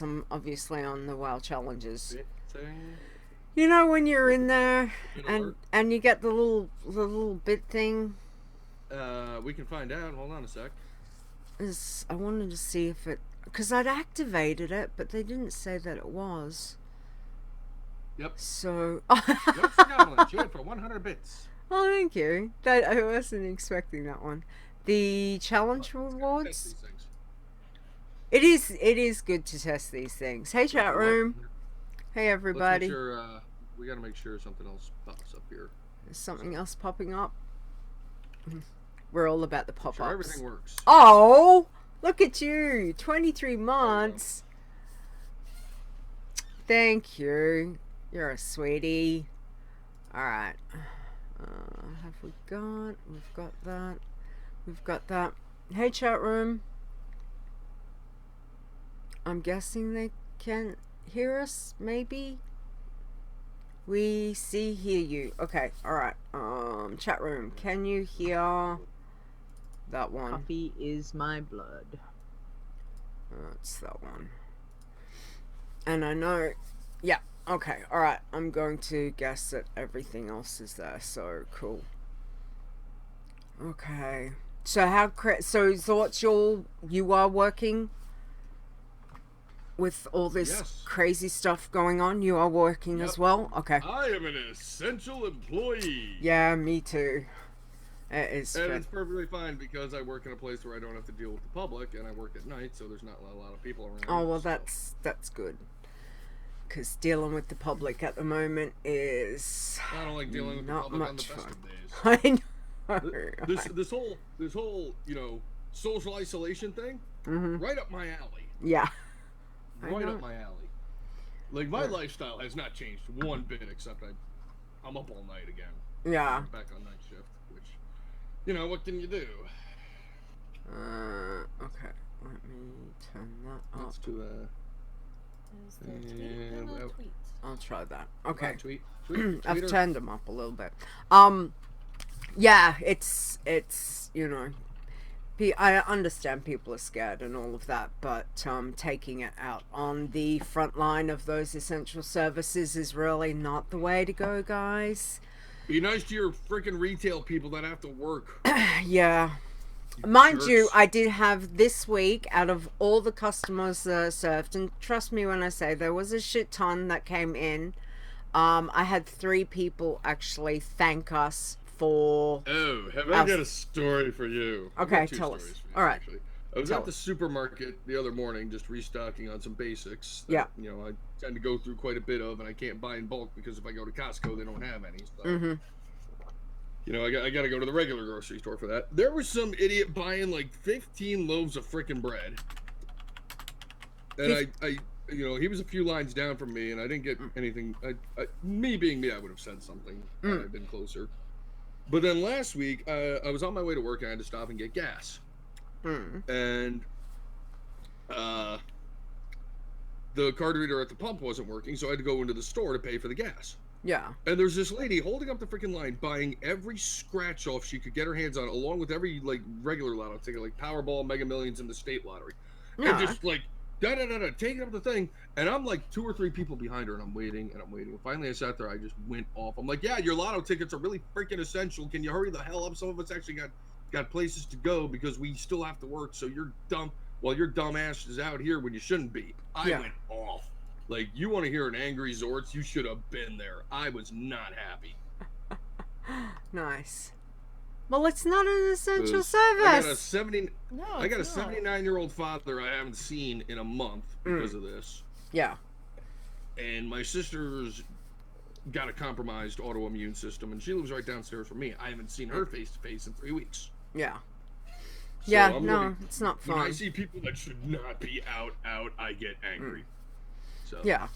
I'm obviously on the WoW challenges. Bit thing. You know when you're in there Bit and alert. and you get the little bit thing. We can find out. Hold on a sec. Is I wanted to see if it, because I'd activated it, but they didn't say that it was. Yep. So, Xortzthegoblin, trade for 100 bits. oh, thank you. That I wasn't expecting that one. The challenge Let's go test rewards. these things. It is good to test these things. Hey, chat room. Hey, Let's make everybody. sure. We gotta make sure something else pops up here. Is something else popping up? We're all about the Make pop-ups. sure everything works. Oh, look at you. 23 months. Thank you. You're a sweetie. Alright. Have we got... We've got that. We've got that. Hey, chat room. I'm guessing they can hear us, maybe? We see, hear you. Okay, alright. Chat room, can you hear that one? Coffee is my blood. It's that one. And I know... Yeah, okay, alright. I'm going to guess that everything else is there, so cool. Okay. So how... So Xortz, you are working with all this Yes. crazy stuff going on? You are working Yep. as well? Okay. I am an essential employee. Yeah, me too. It is And good. it's perfectly fine because I work in a place where I don't have to deal with the public, and I work at night, so there's not a lot of people around. Oh, well, so. that's good. Because dealing with the public at the moment is I don't like dealing with the not public on the much best fun. of days. I know. This whole social isolation thing, right up my alley. Yeah. I Right know. up my alley. Like my lifestyle has not changed one bit, except I'm up all night again. Yeah. I'm back on night shift, which, what can you do? Okay. Let me turn that up. Let's do Is there a tweet And and a out. tweet? I'll try that. Okay. Tweet. I've Tweeter. turned them up a little bit. Yeah, it's I understand people are scared and all of that, but taking it out on the front line of those essential services is really not the way to go, guys. Be nice to your freaking retail people that have to work. Yeah. Mind you, jerks. I did have this week, out of all the customers served, and trust me when I say there was a shit ton that came in, I had 3 people actually thank us for... Oh, have I got a story for you? I've Okay, got 2 tell us. stories for you, All right. actually. I was Tell at the us. supermarket the other morning just restocking on some basics that, Yeah. I tend to go through quite a bit of, and I can't buy in bulk because if I go to Costco, they don't have any. So, I got to go to the regular grocery store for that. There was some idiot buying like 15 loaves of freaking bread. And he was a few lines down from me, and I didn't get anything. Me being me, I would have said something had I been closer. But then last week, I was on my way to work, and I had to stop and get gas. And the card reader at the pump wasn't working, so I had to go into the store to pay for the gas. Yeah. And there's this lady holding up the freaking line, buying every scratch off she could get her hands on, along with every regular lotto ticket, like Powerball, Mega Millions, and the state lottery. Yeah. And just taking up the thing. And I'm like 2 or 3 people behind her, and I'm waiting and I'm waiting. And finally, I sat there. I just went off. I'm like, yeah, your lotto tickets are really freaking essential. Can you hurry the hell up? Some of us actually got places to go because we still have to work. So you're dumb. Well, your dumb ass is out here when you shouldn't be. I went off. Like, you want to hear an angry Xortz? You should have been there. I was not happy. Nice. Well, it's not an essential I got a service. I got a 79-year-old father I haven't seen in a month because of this. Yeah. And my sister's got a compromised autoimmune system, and she lives right downstairs from me. I haven't seen her face to face in 3 weeks. Yeah. So Yeah, I'm no, really- it's not When I fun. see people that should not be out, I get angry. So Yeah.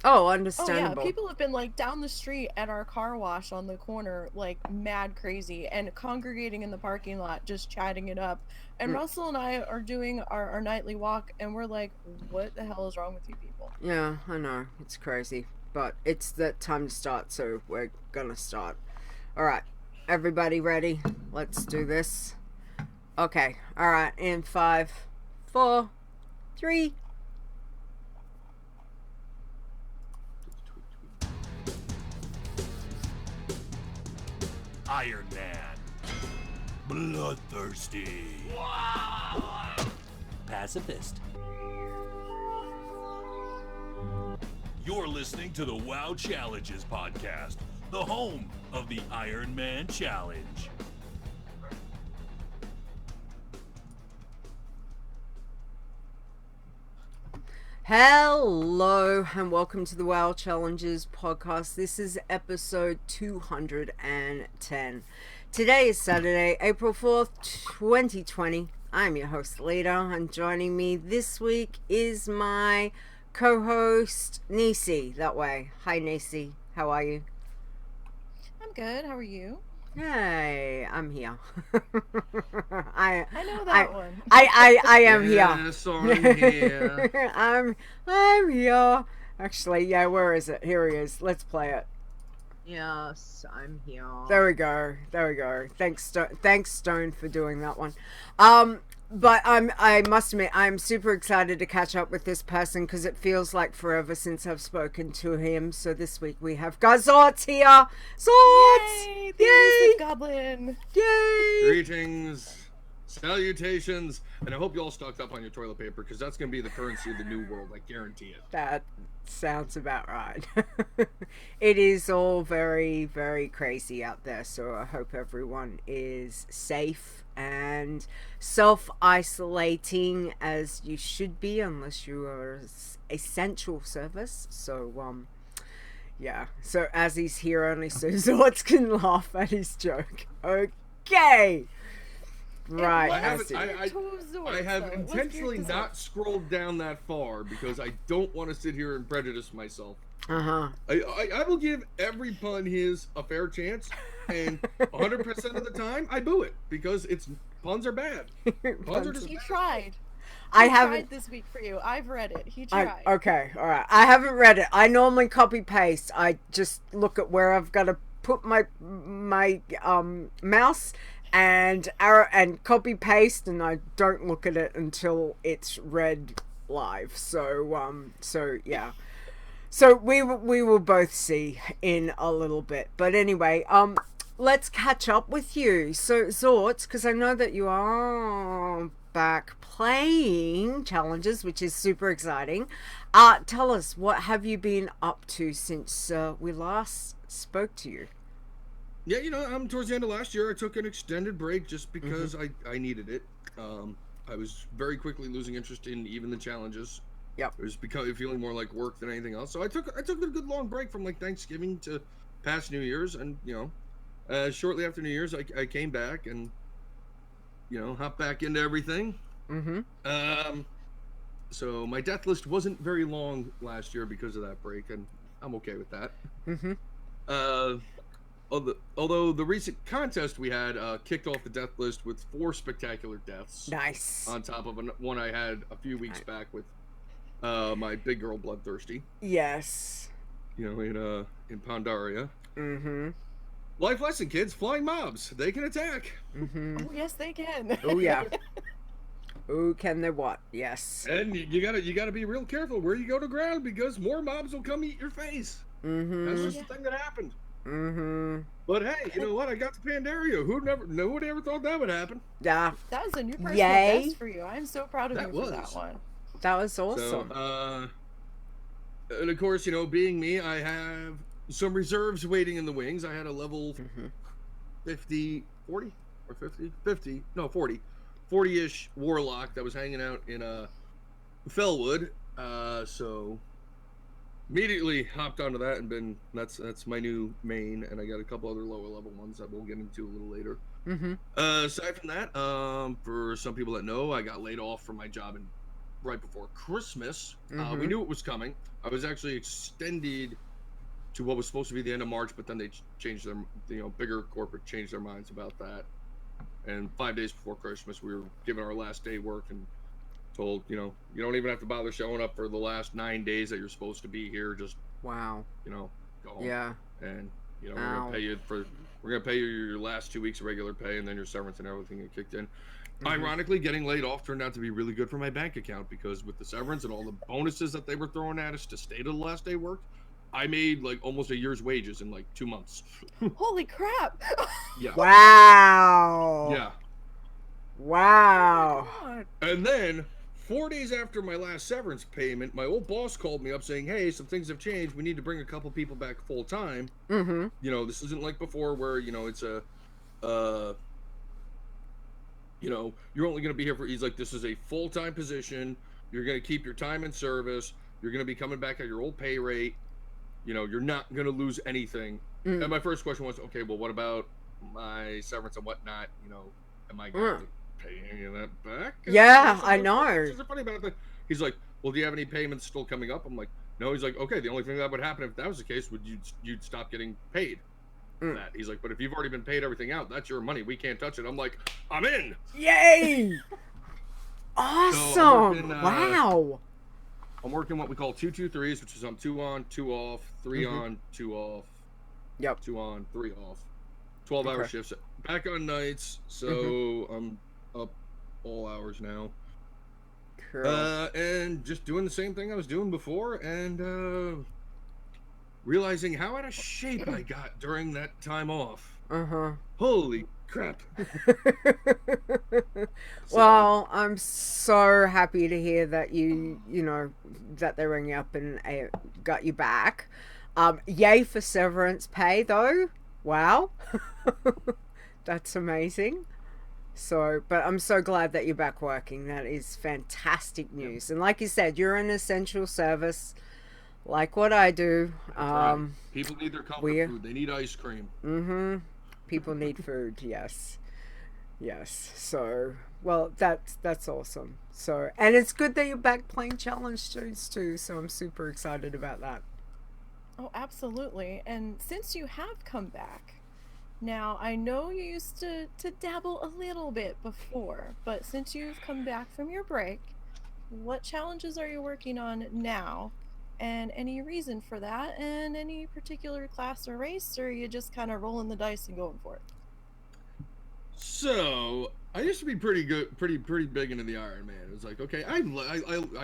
Oh, Oh understandable. yeah, people have been like down the street at our car wash on the corner, like mad crazy, and congregating in the parking lot, just chatting it up. And Russell and I are doing our nightly walk, and we're like, what the hell is wrong with you people? Yeah, I know. It's crazy. But it's that time to start, so we're gonna start. Alright. Everybody ready? Let's do this. Okay. Alright. In 5, 4, 3, Iron Man. Bloodthirsty. Pacifist. You're listening to the WoW Challenges podcast, the home of the Iron Man Challenge. Hello and welcome to the WoW Challenges podcast. This is episode 210. Today is Saturday, April 4th, 2020. I'm your host, Leeta, and joining me this week is my co-host, Nisey. That way. Hi, Nisey. How are you? I'm good. How are you? Hey, I'm here. I know that one. I am here. Yes, I'm here. I'm here. Actually, yeah, where is it? Here he is. Let's play it. Yes, I'm here. There we go. There we go. Thanks, Stone, for doing that one. But I must admit, I'm super excited to catch up with this person because it feels like forever since I've spoken to him. So this week we have Xortz here. Xortz! Yay! Yay! The goblin. Yay! Greetings, salutations, and I hope you all stocked up on your toilet paper because that's going to be the currency of the new world. I guarantee it. That sounds about right. It is all very, very crazy out there. So I hope everyone is safe and self-isolating as you should be, unless you are essential service. So yeah, so as he's here only so Xortz can laugh at his joke. Okay, right. I Azzy. have intentionally not scrolled down that far because I don't want to sit here and prejudice myself. Uh-huh. I will give every pun a fair chance, and 100% of the time I boo it because puns are bad. Puns are just He bad. tried. I He haven't tried this week for you. I've read it. He tried. Okay, all right. I haven't read it. I normally copy paste. I just look at where I've got to put my mouse and arrow and copy paste, and I don't look at it until it's read live. So yeah. So we will both see in a little bit. But anyway, let's catch up with you. So Xortz, because I know that you are back playing challenges, which is super exciting. Tell us, what have you been up to since we last spoke to you? Yeah, towards the end of last year, I took an extended break just because I needed it. I was very quickly losing interest in even the challenges. Yep. It was feeling more like work than anything else. So I took a good long break from like Thanksgiving to past New Year's, and shortly after New Year's, I came back and hopped back into everything. So my death list wasn't very long last year because of that break, and I'm okay with that. Although the recent contest we had kicked off the death list with 4 spectacular deaths. Nice. On top of one I had a few weeks back with my big girl Bloodthirsty. Yes. In Pandaria. Life lesson, kids. Flying mobs. They can attack. Oh, yes, they can. Oh yeah. Oh, can they what? Yes. And you gotta be real careful where you go to ground because more mobs will come eat your face. That's just the thing that happened. But hey, you know what? I got to Pandaria. Nobody ever thought that would happen. Yeah. That was a new personal Yay. best for you. I'm so proud of you for that one. That was awesome. So, and of course, being me, I have some reserves waiting in the wings. I had a level 40-ish warlock that was hanging out in Fellwood. So immediately hopped onto that and that's my new main, and I got a couple other lower level ones that we'll get into a little later. Aside from that, for some people that know, I got laid off from my job right before Christmas. We knew it was coming. I was actually extended to what was supposed to be the end of March, but then they changed their, bigger corporate changed their minds about that. And 5 days before Christmas, we were given our last day work and told, you don't even have to bother showing up for the last 9 days that you're supposed to be here. Just wow. Go home. Yeah. And we're gonna pay you your last 2 weeks of regular pay, and then your severance and everything that kicked in. Ironically, getting laid off turned out to be really good for my bank account because with the severance and all the bonuses that they were throwing at us to stay to the last day worked, I made like almost a year's wages in like 2 months. Holy crap! Yeah. Wow. Yeah. Wow. Oh my God. And then 4 days after my last severance payment, my old boss called me up saying, "Hey, some things have changed. We need to bring a couple people back full time. Mm-hmm. You know, this isn't like before where, you know, it's a you know, you're only going to be here for," he's like, "This is a full-time position. You're going to keep your time in service. You're going to be coming back at your old pay rate. You know, you're not going to lose anything." Mm. And my first question was, okay, well, what about my severance and whatnot? You know, am I going to pay any of that back? Yeah, I know. It's funny about that. He's like, "Well, do you have any payments still coming up?" I'm like, "No." He's like, "Okay, the only thing that would happen if that was the case would you'd stop getting paid for that." He's like, "But if you've already been paid everything out, that's your money. We can't touch it." I'm like, "I'm in." Yay! Awesome! Wow. I'm working what we call 2-2-3s, which is I'm 2 on, 2 off, 3 on, 2 off. Yep. 2 on, 3 off. 12-hour shifts. Back on nights, so I'm up all hours now. Cool. And just doing the same thing I was doing before, and realizing how out of shape I got during that time off. Holy crap. Well, I'm so happy to hear that you know, that they rang you up and got you back. Yay for severance pay, though. Wow. That's amazing. So, but I'm so glad that you're back working. That is fantastic news. And like you said, you're an essential service, like what I do. Right. People need their comfort food. They need ice cream. People need food. Yes. So, well, that's awesome. So, and it's good that you're back playing challenge shows too. So I'm super excited about that. Oh, absolutely. And since you have come back, now I know you used to dabble a little bit before, but since you've come back from your break, what challenges are you working on now? And any reason for that? And any particular class or race, or are you just kind of rolling the dice and going for it? So I used to be pretty good, pretty big into the Iron Man. It was like, okay, I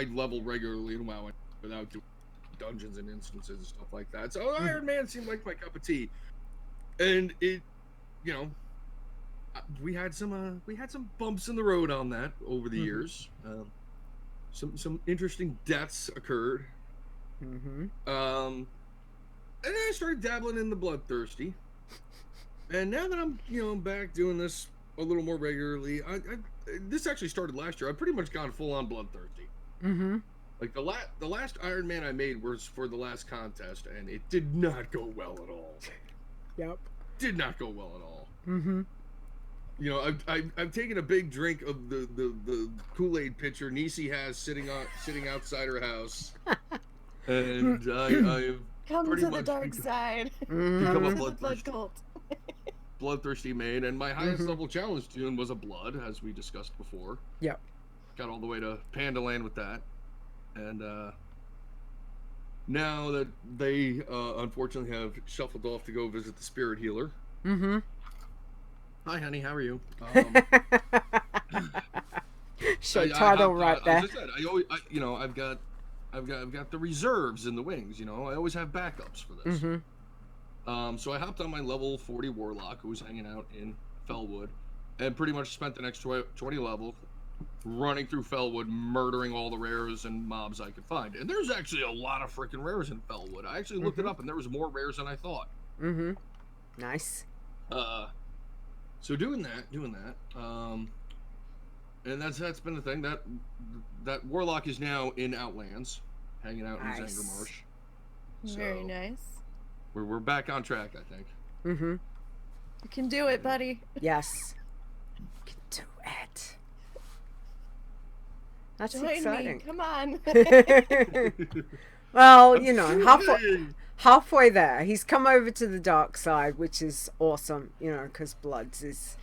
level regularly in WoW without doing dungeons and instances and stuff like that. So Iron Man seemed like my cup of tea, and it, you know, we had some bumps in the road on that over the years. Some interesting deaths occurred. And then I started dabbling in the bloodthirsty. And now that I'm, you know, back doing this a little more regularly, this actually started last year. I've pretty much gone full on bloodthirsty. Like the last Iron Man I made was for the last contest, and it did not go well at all. Yep. Did not go well at all. You know, I've taken a big drink of the Kool-Aid pitcher Nisey has sitting outside her house, and I've Come pretty to the much dark side. become a Come to the blood cult. bloodthirsty main, and my highest level challenge tune was a blood, as we discussed before. Yep. Got all the way to Panda Land with that, and now that they unfortunately have shuffled off to go visit the spirit healer. Hi, honey. How are you? Show title right there. As I said, you know, I've got the reserves in the wings. You know, I always have backups for this. So I hopped on my level 40 warlock who was hanging out in Fellwood, and pretty much spent the next 20 levels running through Fellwood, murdering all the rares and mobs I could find. And there's actually a lot of freaking rares in Fellwood. I actually looked it up, and there was more rares than I thought. Nice. So doing that, and that's been the thing. That warlock is now in Outlands, hanging out in Zanger Marsh. Very nice. We're back on track, I think. You can do it, buddy. Yes. You can do it. That's Join exciting. me. Come on. Well, you know, halfway there. He's come over to the dark side, which is awesome, you know, because Bloods is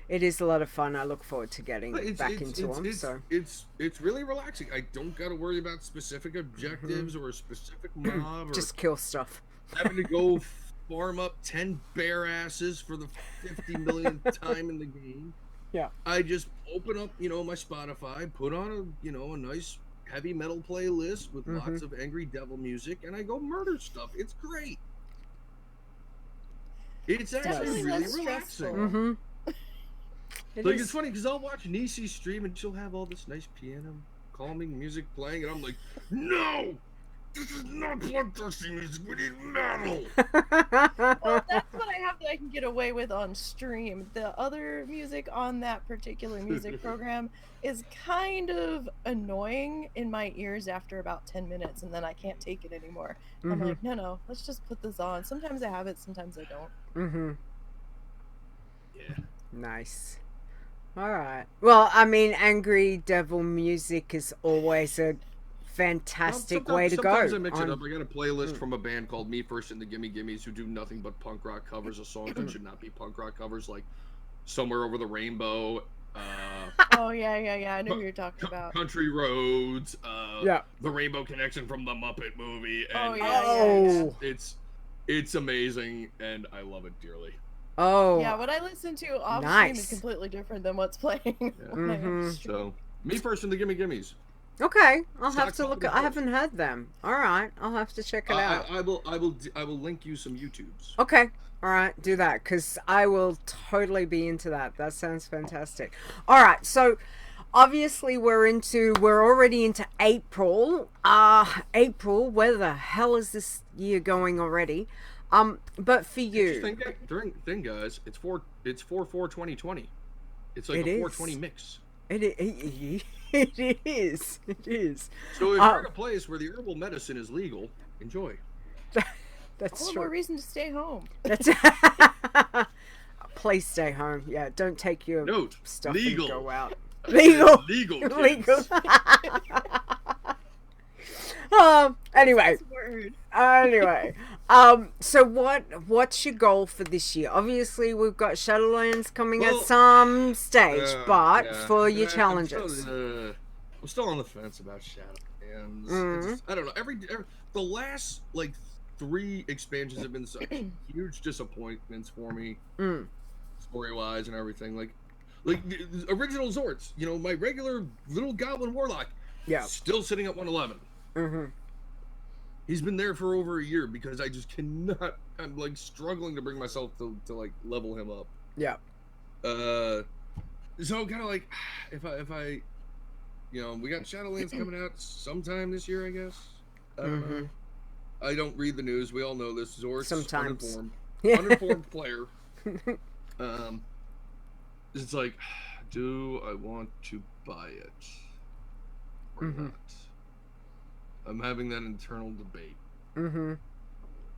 a lot of fun. I look forward to getting back into them. So it's really relaxing. I don't got to worry about specific objectives or a specific mob, or just kill stuff. having to go farm up 10 bear asses for the 50 millionth time in the game. Yeah. I just open up, you know, my Spotify, put on a nice heavy metal playlist with lots of angry devil music, and I go murder stuff. It's great. It's actually really relaxing. It's funny because I'll watch Nisey stream and she'll have all this nice piano, calming music playing, and I'm like, no, this is not bloodthirsty music. We need metal. Well, that's what I have that I can get away with on stream. The other music on that particular music program is kind of annoying in my ears after about 10 minutes, and then I can't take it anymore. I'm like, no, let's just put this on. Sometimes I have it, sometimes I don't. Yeah. Nice. All right. Well, I mean, angry devil music is always a fantastic way to go. Sometimes I mix it up. I got a playlist from a band called Me First and the Gimme Gimmes who do nothing but punk rock covers of songs that should not be punk rock covers, like Somewhere Over the Rainbow. Oh yeah. I know who you're talking about. Country Roads. The Rainbow Connection from the Muppet movie. And it's amazing, and I love it dearly. Oh. Yeah, what I listen to off stream is completely different than what's playing. So, Me First and the Gimme Gimmes. Okay, I'll have to look. I haven't heard them. All right, I'll have to check it out. I will link you some YouTubes. Okay, all right, do that because I will totally be into that. That sounds fantastic. All right, so obviously we're already into April. April, where the hell is this year going already? But for you, thing, guys, it's 4/4/2020. It's like a 420 mix. It is. So if you're in a place where the herbal medicine is legal, enjoy. That's true. More reason to stay home. That's please stay home. Yeah, don't take your stuff legal. And go out. Legal. Legal. Anyway. So what's your goal for this year? Obviously, we've got Shadowlands coming at some stage, but for your challenges. I'm still on the fence about Shadowlands. I don't know. The last 3 expansions have been such huge disappointments for me, story-wise and everything. Like the original Xortz, my regular little goblin warlock, still sitting at 111. He's been there for over a year because I just cannot. I'm struggling to bring myself to level him up. Yeah. So kind of if I we got Shadowlands coming out sometime this year, I guess. I don't know. I don't read the news. We all know this. Xortz, sometimes uninformed player. It's like, do I want to buy it or not? I'm having that internal debate.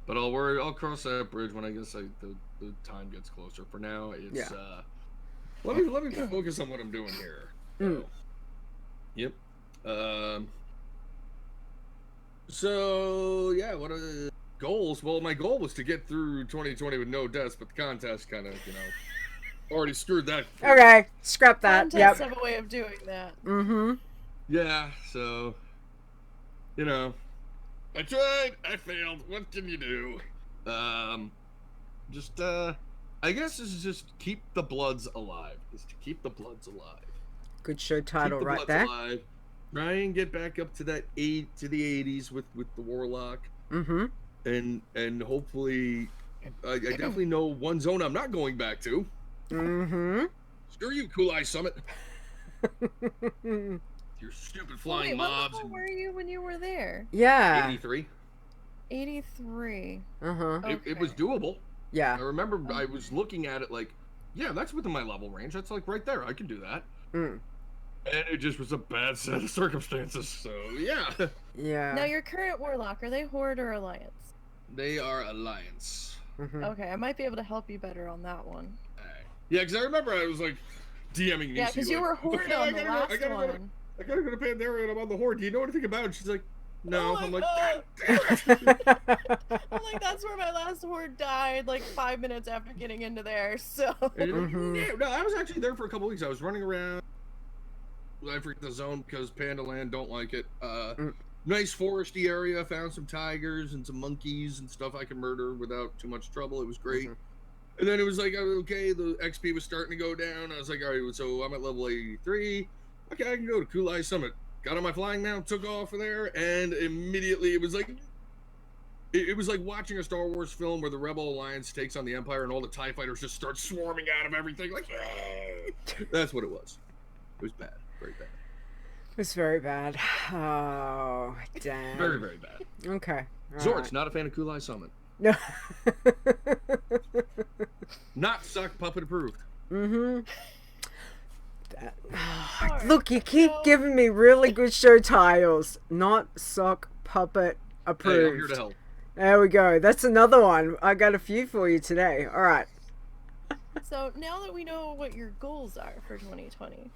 But I'll cross that bridge when I guess the time gets closer. For now, it's let me focus on what I'm doing here. Yep. So yeah, what are the goals? Well, my goal was to get through 2020 with no deaths, but the contest kind of already screwed that. Okay, scrap that. Contests have a way of doing that. Yeah, so I tried, I failed. What can you do? I guess this is just keep the Bloods alive. Good show title keep the right Bloods there. Alive. Try and get back up to the 80s with the Warlock. And hopefully, I definitely know one zone I'm not going back to. Screw you, Cool Eye Summit. Your stupid flying mobs. What level were you when you were there? Yeah. 83. 83. Okay. It was doable. Yeah. I remember I was looking at it that's within my level range. That's right there. I can do that. And it just was a bad set of circumstances. So yeah. Yeah. Now your current Warlock, are they Horde or Alliance? They are Alliance. Okay, I might be able to help you better on that one. Yeah, because I remember I was DMing Nisey. Yeah, because you were Horde on the last one. I gotta go to Pandora and I'm on the Horde. Do you know anything about it? She's like, no. I'm like, God damn it. I'm like, that's where my last Horde died, 5 minutes after getting into there, so. No, I was actually there for a couple weeks. I was running around. I forget the zone because Pandaland don't like it. Nice foresty area. Found some tigers and some monkeys and stuff I could murder without too much trouble. It was great. And then it was okay, the XP was starting to go down. I was like, all right, so I'm at level 83. Okay, I can go to Cool Eye Summit. got on my flying mount, took off from there, and immediately it was like watching a Star Wars film where the Rebel Alliance takes on the Empire and all the TIE fighters just start swarming out of everything. Like, that's what it was. It was bad. Very bad. It was very bad. Oh, damn. Very, very bad. Okay. Xortz, not a fan of Kulai Summon. No. Not Sock Puppet approved. Mm-hmm. Look, you keep giving me really good show titles. Not Sock Puppet approved. Hey, I'm here to help. There we go. That's another one. I got a few for you today. All right. So now that we know what your goals are for 2020,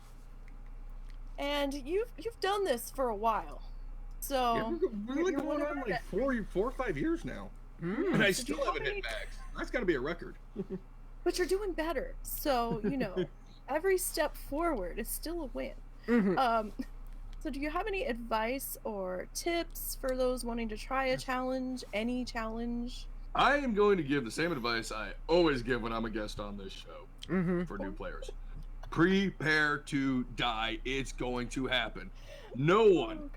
and you've done this for a while, so Yeah, we're like going on like 4 or 5 years now, and I still haven't hit max. That's got to be a record. But you're doing better. So every step forward is still a win. Mm-hmm. So do you have any advice or tips for those wanting to try a challenge, any challenge? I am going to give the same advice I always give when I'm a guest on this show for new players. Prepare to die. It's going to happen. No one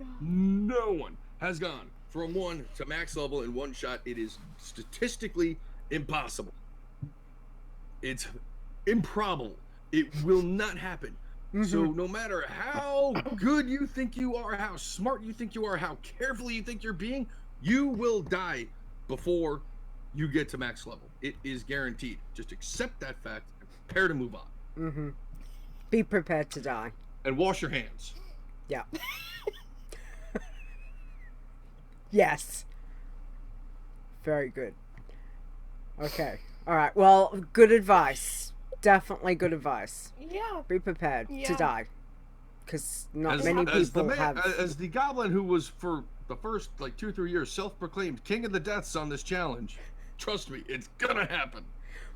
has gone from 1 to max level in one shot. It is statistically impossible. It's improbable. It will not happen. So no matter how good you think you are, how smart you think you are, how careful you think you're being, you will die before you get to max level. It is guaranteed. Just accept that fact and prepare to move on. Be prepared to die. And wash your hands. Yeah. Yes. Very good. Okay. All right. Well, good advice. Definitely good advice. Yeah. Be prepared to die. Because not many as people have. As the goblin who was for the first like 2 or 3 years self-proclaimed king of the deaths on this challenge, trust me, it's gonna happen.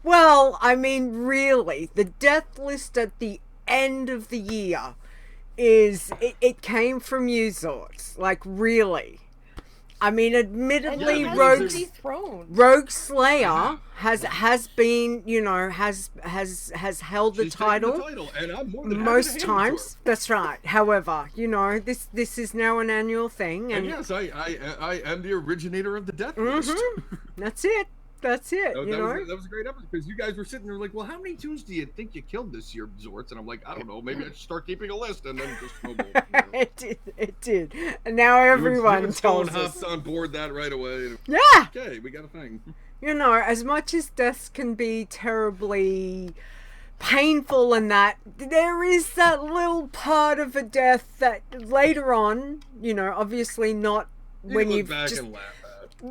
Well, I mean, really, the death list at the end of the year is it came from you, Xortz. Like, really. I mean, admittedly, Rogue Slayer has been, has held the title, and I'm more than most times. That's right. However, this is now an annual thing, and yes, I am the originator of the death list. That's it. That's it. That was a great episode because you guys were sitting there like, well, how many tunes do you think you killed this year, Xortz? And I'm like, I don't know. Maybe I should start keeping a list and then just snowball. It did. And now everyone tells us. Hopped on board that right away. Yeah. Okay, we got a thing. As much as deaths can be terribly painful and that, there is that little part of a death that later on, obviously not when you you've look back just... and laugh at.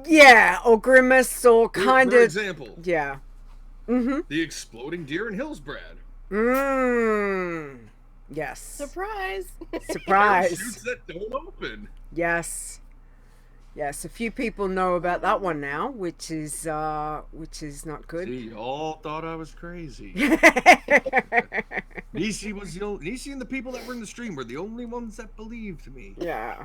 Yeah, or grimace, or kind For of... example. Yeah. The exploding deer in Hillsbrad. Yes. Surprise! Surprise. Shoots that don't open. Yes. Yes, a few people know about that one now, which is not good. See, y'all thought I was crazy. Nisey and the people that were in the stream were the only ones that believed me. Yeah.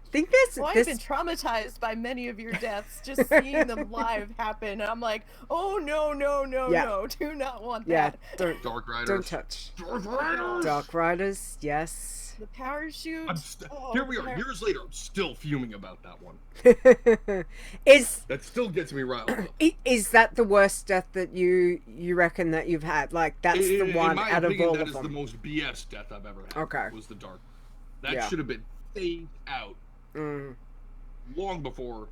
I think this. I've been traumatized by many of your deaths, just seeing them live happen. And I'm like, oh no, do not want that. Dark Riders. Don't touch. Dark Riders. Dark Riders, yes. The parachute. Here we are, years later. I'm still fuming about that one. That still gets me riled up. Is that the worst death that you reckon that you've had? Like that's the one out of all of them. That is the most BS death I've ever had. Okay. Was the dark. That should have been phased out. Long before.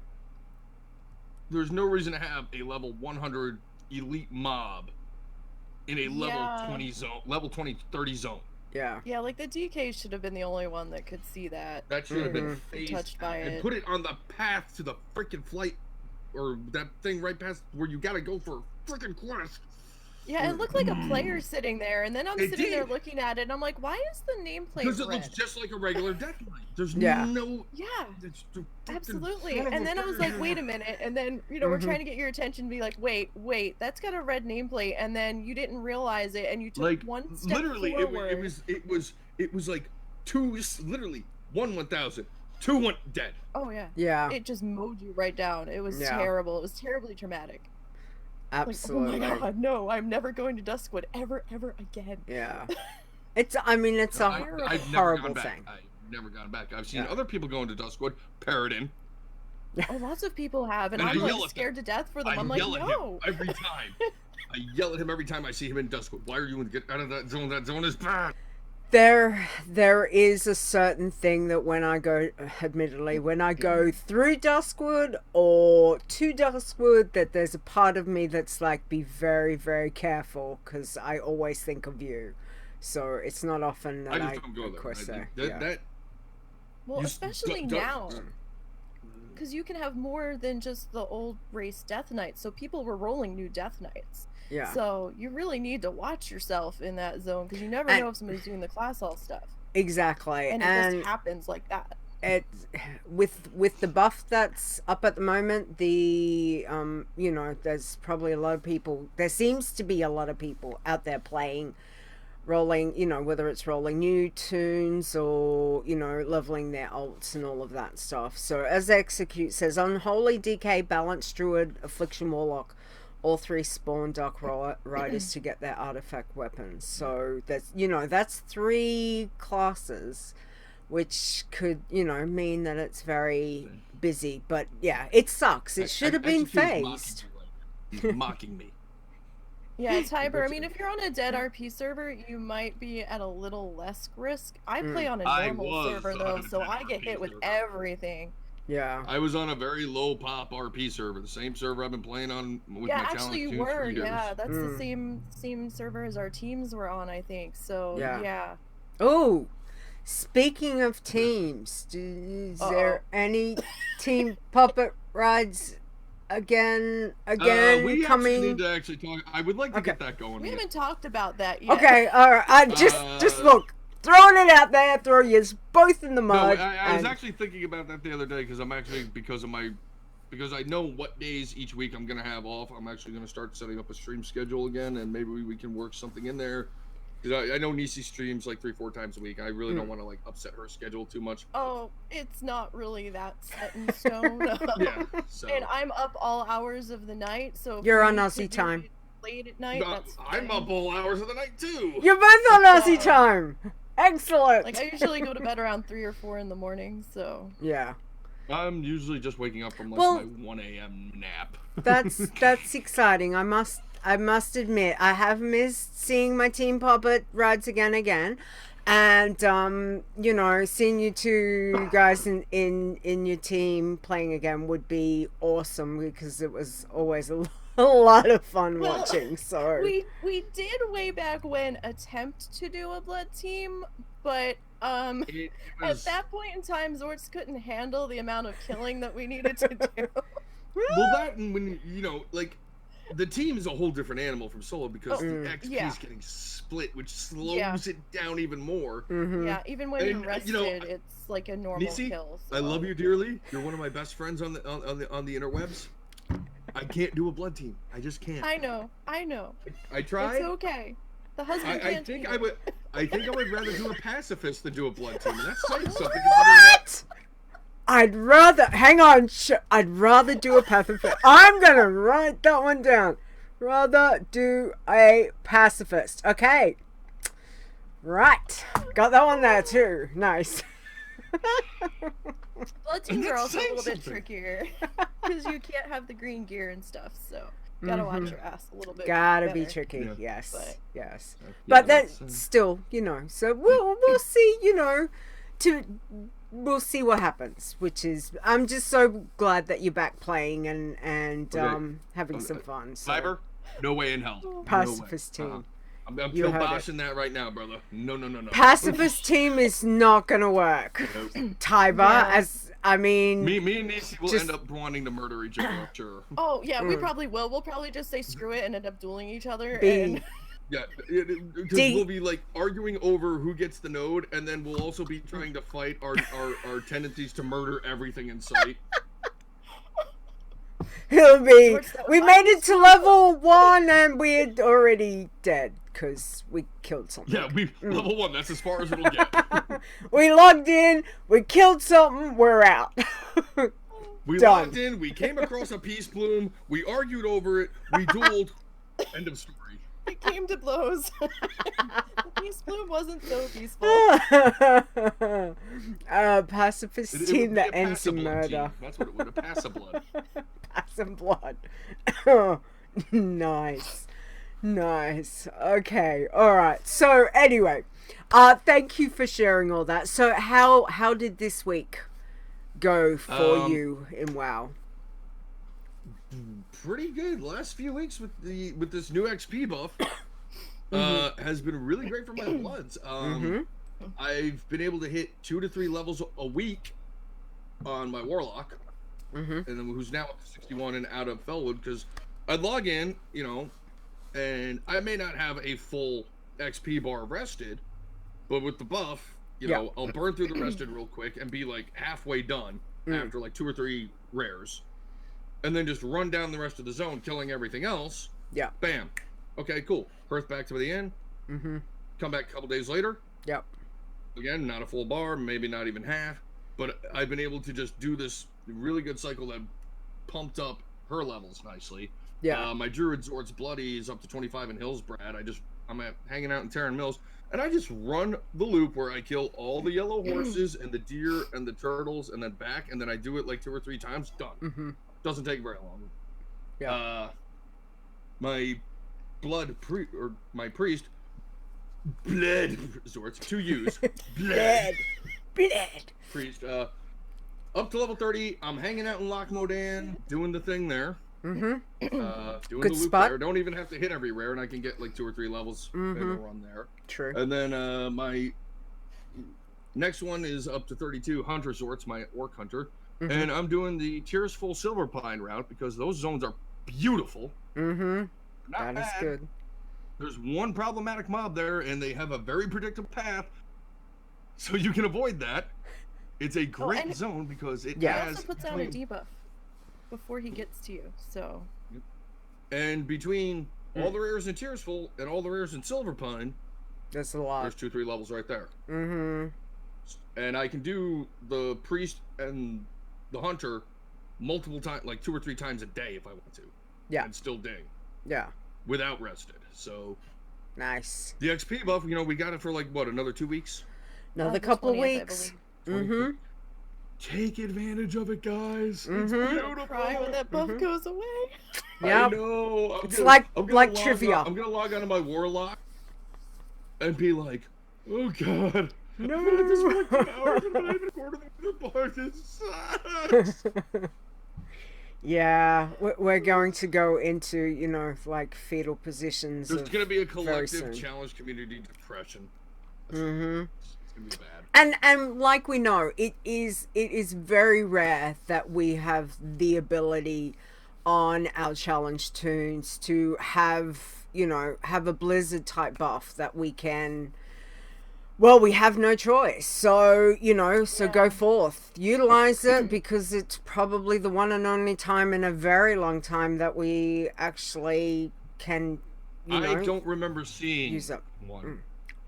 There's no reason to have a level 100 elite mob in a level 20 zone, level 20, 30 zone. Yeah. Yeah, like the DK should have been the only one that could see that. That should have been phased touched by and it. put it on the path to the freaking flight, or that thing right past where you gotta go for a freaking quest. Yeah, it looked like a player sitting there, and then I'm sitting there looking at it, and I'm like, why is the nameplate Because it red? looks just like a regular deathlight. There's no... Yeah, absolutely. And then I was like, wait a minute, and then, we're trying to get your attention to be like, wait, that's got a red nameplate, and then you didn't realize it, and you took one step forward. It was like literally 1,000, 2 1 dead. Oh, yeah. Yeah. It just mowed you right down. It was terrible. It was terribly traumatic. Absolutely. Like, oh my god, no, I'm never going to Duskwood ever again. Yeah. It's a horrible thing. I've never gone back. I've seen Yeah. other people go into Duskwood, Paradin. Oh, lots of people have, and And I'm I yell like at scared to death for them. I I'm like, yell at no. him every time. I yell at him every time I see him in Duskwood. Why are you in? Get out of that zone. That zone is bad. There is a certain thing that when I go, admittedly, when I go through Duskwood or to Duskwood, that there's a part of me that's like, be very, very careful, because I always think of you. So it's not often that I just don't go there. That Well, you especially now. Because you can have more than just the old race Death Knights, so people were rolling new Death Knights. Yeah. So you really need to watch yourself in that zone, because you never know if somebody's doing the class hall stuff. Exactly. And it just happens like that. It with the buff that's up at the moment, the you know, there's probably a lot of people. There seems to be a lot of people out there playing, rolling, you know, whether it's rolling new tunes or, you know, leveling their alts and all of that stuff. So as Execute says, Unholy DK, Balance Druid, Affliction Warlock, all three spawn Dark Riders to get their artifact weapons. So that's, you know, that's 3 classes, which could, you know, mean that it's very busy. But yeah, it sucks. It should have been phased. He's mocking me. Yeah, Tiber, I mean, if you're on a dead RP server, you might be at a little less risk. I play on a normal server, though, so I get hit with everything. Yeah. I was on a very low pop RP server, the same server I've been playing on with Yeah, my actually challenge you tunes were. for years. Yeah, that's the same server as our teams were on, I think. So, yeah. Oh, speaking of teams, is there any team puppet rides again we coming? need to actually talk. I would like to get that going. We haven't talked about that yet. Okay, all right. I just look, throwing it out there, throw you both in the mud. No, I was actually thinking about that the other day because I'm actually because I know what days each week I'm gonna have off. I'm actually gonna start setting up a stream schedule again, and maybe we can work something in there. I know Nisey streams like 3-4 times a week. I really don't want to like upset her schedule too much. Oh, it's not really that set in stone. Yeah. So. And I'm up all hours of the night, so You're on Aussie time. Late at night. That's I'm up all hours of the night too. You're both on Aussie time. Excellent. Like I usually go to bed around 3 or 4 in the morning, so. Yeah. I'm usually just waking up from like my 1 a.m. nap. That's exciting. I must admit, I have missed seeing my team puppet rides again, and you know, seeing you two guys in your team playing again would be awesome because it was always a lot of fun watching. So we did way back when attempt to do a blood team, but at that point in time, Xortz couldn't handle the amount of killing that we needed to do. Well, that and when you know, like, the team is a whole different animal from solo because the XP is getting split, which slows it down even more. Yeah, even when you're rested, it's like a normal Nisey, kill. So. I love you dearly. You're one of my best friends on the interwebs. I can't do a blood team. I just can't. I know. I tried. It's okay. The husband can't. I think I would rather do a pacifist than do a blood team. And that's saying something. What? I'd rather I'd rather do a pacifist. I'm gonna write that one down. Rather do a pacifist. Okay. Right. Got that one there too. Nice. Blood teams are also a little bit trickier because you can't have the green gear and stuff. So gotta watch your ass a little bit. Gotta be tricky. Yeah. Yes. But that's still, you know. So we'll see. You know, we'll see what happens, which is I'm just so glad that you're back playing and having some fun. So. Cyber, no way in hell. Pacifist team. I'm kill-boshing that right now, brother. No. Pacifist team is not gonna work. Tiber, as I mean, me and Nisey will end up wanting to murder each other. I'm sure. Oh yeah, we probably will. We'll probably just say screw it and end up dueling each other. Yeah, because we'll be like arguing over who gets the node, and then we'll also be trying to fight our tendencies to murder everything in sight. It'll be. We made it to level 1 and we're already dead because we killed something. Yeah, level 1. That's as far as it'll get. We logged in. We killed something. We're out. We logged in. We came across a peace plume. We argued over it. We dueled. End of story. It came to blows. The peace bloom wasn't so peaceful. Pacifist It team would be that a ends in Paciblood murder. team. That's what it would. A Paciblood. Pass and blood. Nice. Nice. Okay. All right. So anyway, thank you for sharing all that. So how did this week go for you in WoW? Pretty good. Last few weeks with this new XP buff has been really great for my bloods. I've been able to hit 2 to 3 levels a week on my warlock, and then who's now up to 61 and out of Felwood, because I'd log in, you know, and I may not have a full XP bar rested, but with the buff, you know, I'll burn through the rested real quick and be like halfway done after like 2 or 3 rares, and then just run down the rest of the zone, killing everything else. Yeah. Bam. Okay, cool. Hearth back to the end. Come back a couple days later. Yep. Again, not a full bar, maybe not even half, but I've been able to just do this really good cycle that pumped up her levels nicely. Yeah. My Druid Xortz Bloody is up to 25 in Hillsbrad. I'm hanging out in Terran Mills, and I just run the loop where I kill all the yellow horses and the deer and the turtles, and then back, and then I do it like 2 or 3 times. Done. Doesn't take very long. Yeah. My priest, blood Xortz, 2 U's. blood. Priest. Up to level 30. I'm hanging out in Loch Modan, doing the thing there. Doing Good the loop spot. there. Don't even have to hit every rare, and I can get like 2 or 3 levels in a run there. True. And then my next one is up to 32, Hunter Xortz, my Orc Hunter. And I'm doing the Tearsful Silverpine route because those zones are beautiful. Not that bad. is good. There's one problematic mob there, and they have a very predictable path, so you can avoid that. It's a great zone because it has... also puts out a debuff before he gets to you, so... And between all the rares in Tearsful and all the rares in Silverpine... That's a lot. There's 2-3 levels right there. And I can do the Priest and the Hunter multiple times, like 2 or 3 times a day if I want to. Yeah. And still ding. Yeah. Without rested. So... Nice. The XP buff, you know, we got it for like, what, another 2 weeks? Another couple of weeks. Take advantage of it, guys. It's beautiful. Cry when that buff goes away. Yeah. I know. It's like trivia. I'm gonna log onto my warlock and be like, oh god. No. I've been at this for like 2 hours and I'm not even a quarter of the bar. This sucks. Yeah, we're going to go into, you know, like fetal positions. There's going to be a collective challenge community depression. It's going to be bad. And like we know, it is very rare that we have the ability on our challenge tunes to have, you know, have a blizzard type buff that we can... Well, we have no choice, so, you know, go forth. Utilize it, because it's probably the one and only time in a very long time that we actually can, you know... I don't remember seeing use it. One.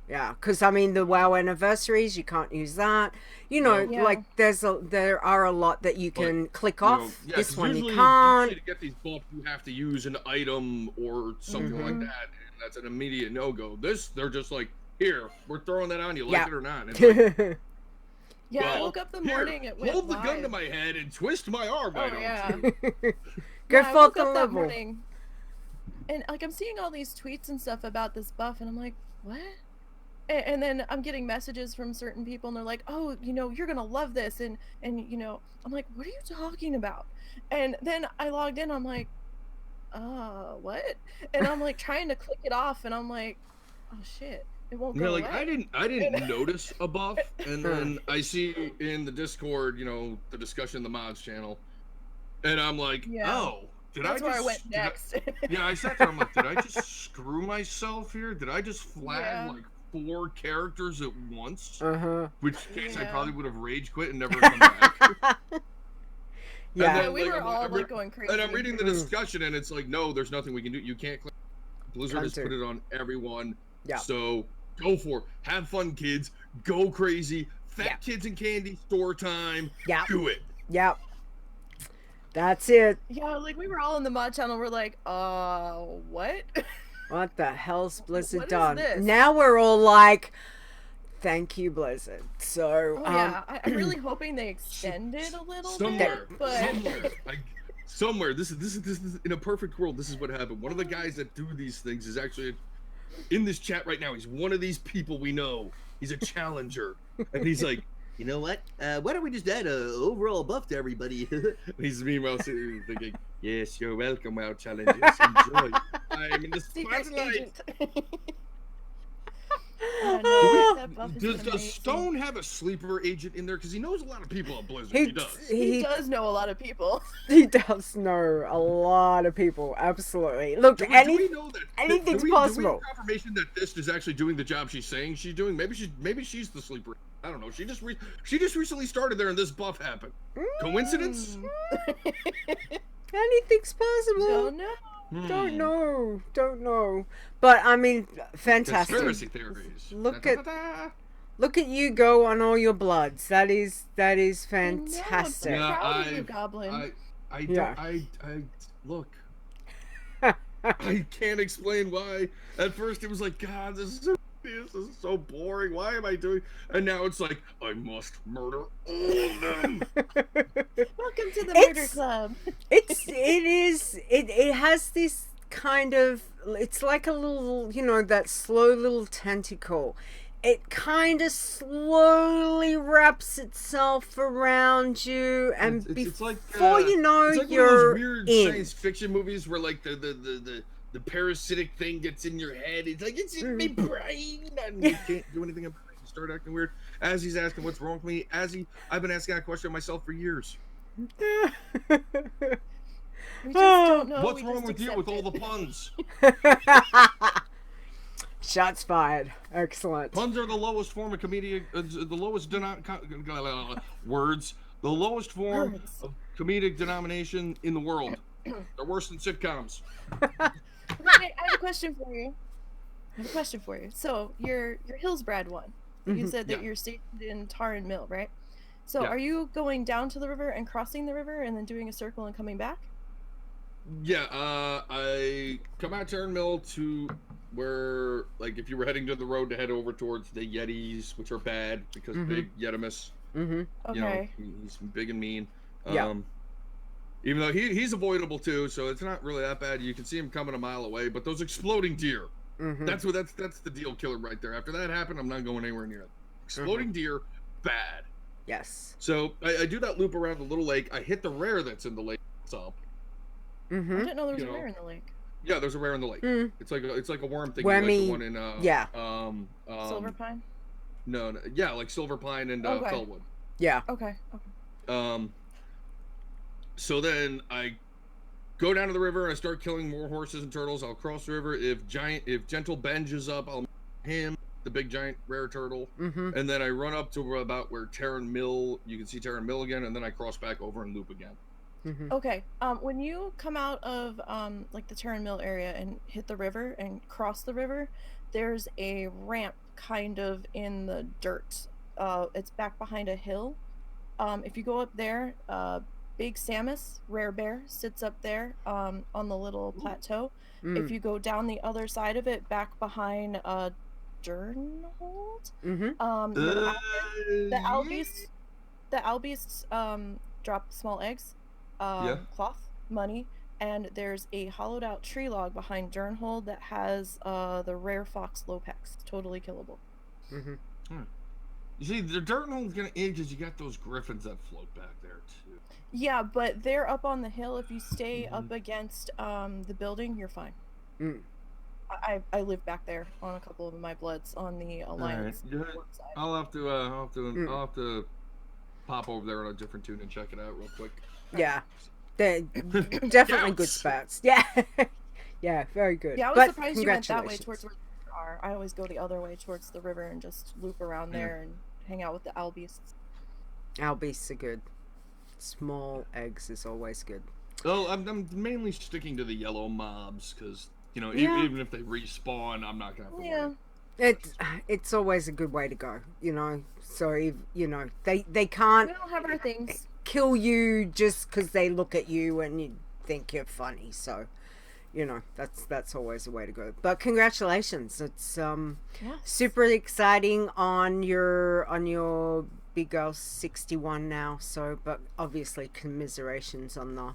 Yeah, because, I mean, the WoW anniversaries, you can't use that. You know, like, there are a lot that you can click off. Yeah, this one you can't. can't. To get these buffs, you have to use an item or something like that, and that's an immediate no-go. This, they're just like, here, we're throwing that on you, like it or not. It's like, I woke up the morning, it went hold the gun to my head and twist my arm. Go forth the level. Morning, and like I'm seeing all these tweets and stuff about this buff, and I'm like, what? And then I'm getting messages from certain people, and they're like, oh, you know, you're gonna love this, and you know, I'm like, what are you talking about? And then I logged in, I'm like, what? And I'm like trying to click it off, and I'm like, oh shit. It won't go like away. I didn't notice a buff, and then I see in the Discord, you know, the discussion, the mods channel, and I'm like, oh, That's where I went next. I sat there. I'm like, did I just screw myself here? Did I just flag like 4 characters at once? Which case I probably would have rage quit and never come back. Then, we were all like going crazy. And I'm reading the discussion, and it's like, no, there's nothing we can do. You can't click. Blizzard has put it on everyone. Yeah. So go for it. Have fun, kids. Go crazy. Fat kids and candy store time. Yeah. Do it. Yep. That's it. Yeah, like we were all in the mod channel. We're like, what? What the hell's Blizzard What is done? this? Now we're all like, thank you, Blizzard. So, Oh yeah, I'm really hoping they extend it a little bit, but somewhere. This is in a perfect world. This is what happened. One of the guys that do these things is actually in this chat right now. He's one of these people we know. He's a challenger, and he's like, you know what? Why don't we just add a overall buff to everybody? He's meanwhile sitting there thinking, yes, you're welcome, WoW challengers. Enjoy. I'm in the spotlight. Does Stone have a sleeper agent in there? Because he knows a lot of people at Blizzard. He does. He does know a lot of people. He does know a lot of people. Absolutely. Look, do we know that, anything's do we possible. have confirmation that this is actually doing the job she's saying she's doing? Maybe she's the sleeper. I don't know. She just recently started there, and this buff happened. Coincidence? Anything's possible. Don't know. Don't know. But I mean, fantastic. Conspiracy theories. Look at you go on all your bloods. That is fantastic. I'm proud of you, Goblin. I look. I can't explain why. At first, it was like, God, this is so boring. Why am I doing? And now it's like, I must murder all of them. Welcome to the murder club. It has this kind of, it's like a little, that slow little tentacle. It kind of slowly wraps itself around you, and it's like, you know, it's like you're one of those weird in. science fiction movies where like the parasitic thing gets in your head. It's like, it's in my brain, and you can't do anything about it. You start acting weird. As he's asking what's wrong with me, I've been asking that question myself for years. We just don't know. What's wrong with you with all the puns? Shots fired. Excellent. Puns are the lowest form of comedic, the lowest words, the lowest form of comedic denomination in the world. They're worse than sitcoms. Okay, I have a question for you. So your Hillsbrad one. You said that you're stationed in Tarn Mill, right? So are you going down to the river and crossing the river and then doing a circle and coming back? Yeah, I come out Tarn Mill to where, like, if you were heading to the road to head over towards the Yetis, which are bad because big Yetimus. Okay. You know, he's big and mean. Yeah. Even though he's avoidable too, so it's not really that bad. You can see him coming a mile away. But those exploding deer, that's the deal killer right there. After that happened, I'm not going anywhere near it. Exploding deer, bad. Yes. So I do that loop around the little lake. I hit the rare that's in the lake. What's up? I didn't know there was a rare in the lake. Yeah, there's a rare in the lake. It's like a worm thing. Wormy, like the one in Silver Pine? No, yeah, like Silver Pine and Fellwood. Yeah. Okay. So then I go down to the river and I start killing more horses and turtles. I'll cross the river. If Gentle Benj is up, I'll him, the big giant rare turtle. And then I run up to about where Tarn Mill, you can see Tarn Mill again, and then I cross back over and loop again. Okay. When you come out of like the Tarn Mill area and hit the river and cross the river, there's a ramp kind of in the dirt. It's back behind a hill. If you go up there, Big Samus, rare bear, sits up there on the little plateau. If you go down the other side of it, back behind Durnhold, the Albeasts drop small eggs, cloth, money, and there's a hollowed out tree log behind Durnhold that has the rare fox Lopex, totally killable. You see, the Durnhold's gonna end because you got those griffins that float back there too. Yeah, but they're up on the hill. If you stay up against the building, you're fine. I live back there on a couple of my bloods on the Alliance. Right. I'll have to pop over there on a different tune and check it out real quick. Yeah, they're definitely good spots. Yeah, yeah, very good. Yeah, I was surprised you went that way towards where you are. I always go the other way towards the river and just loop around there and hang out with the Albeasts. Albeasts are good. Small eggs is always good. Well, I'm mainly sticking to the yellow mobs because, you know, even if they respawn, I'm not gonna have to worry. It's always a good way to go, you know. So you know they can't. We don't have our things. Kill you just because they look at you and you think you're funny. So, you know, that's always the way to go. But congratulations. It's Yes. super exciting on your big girl 61 now. So, but obviously commiserations on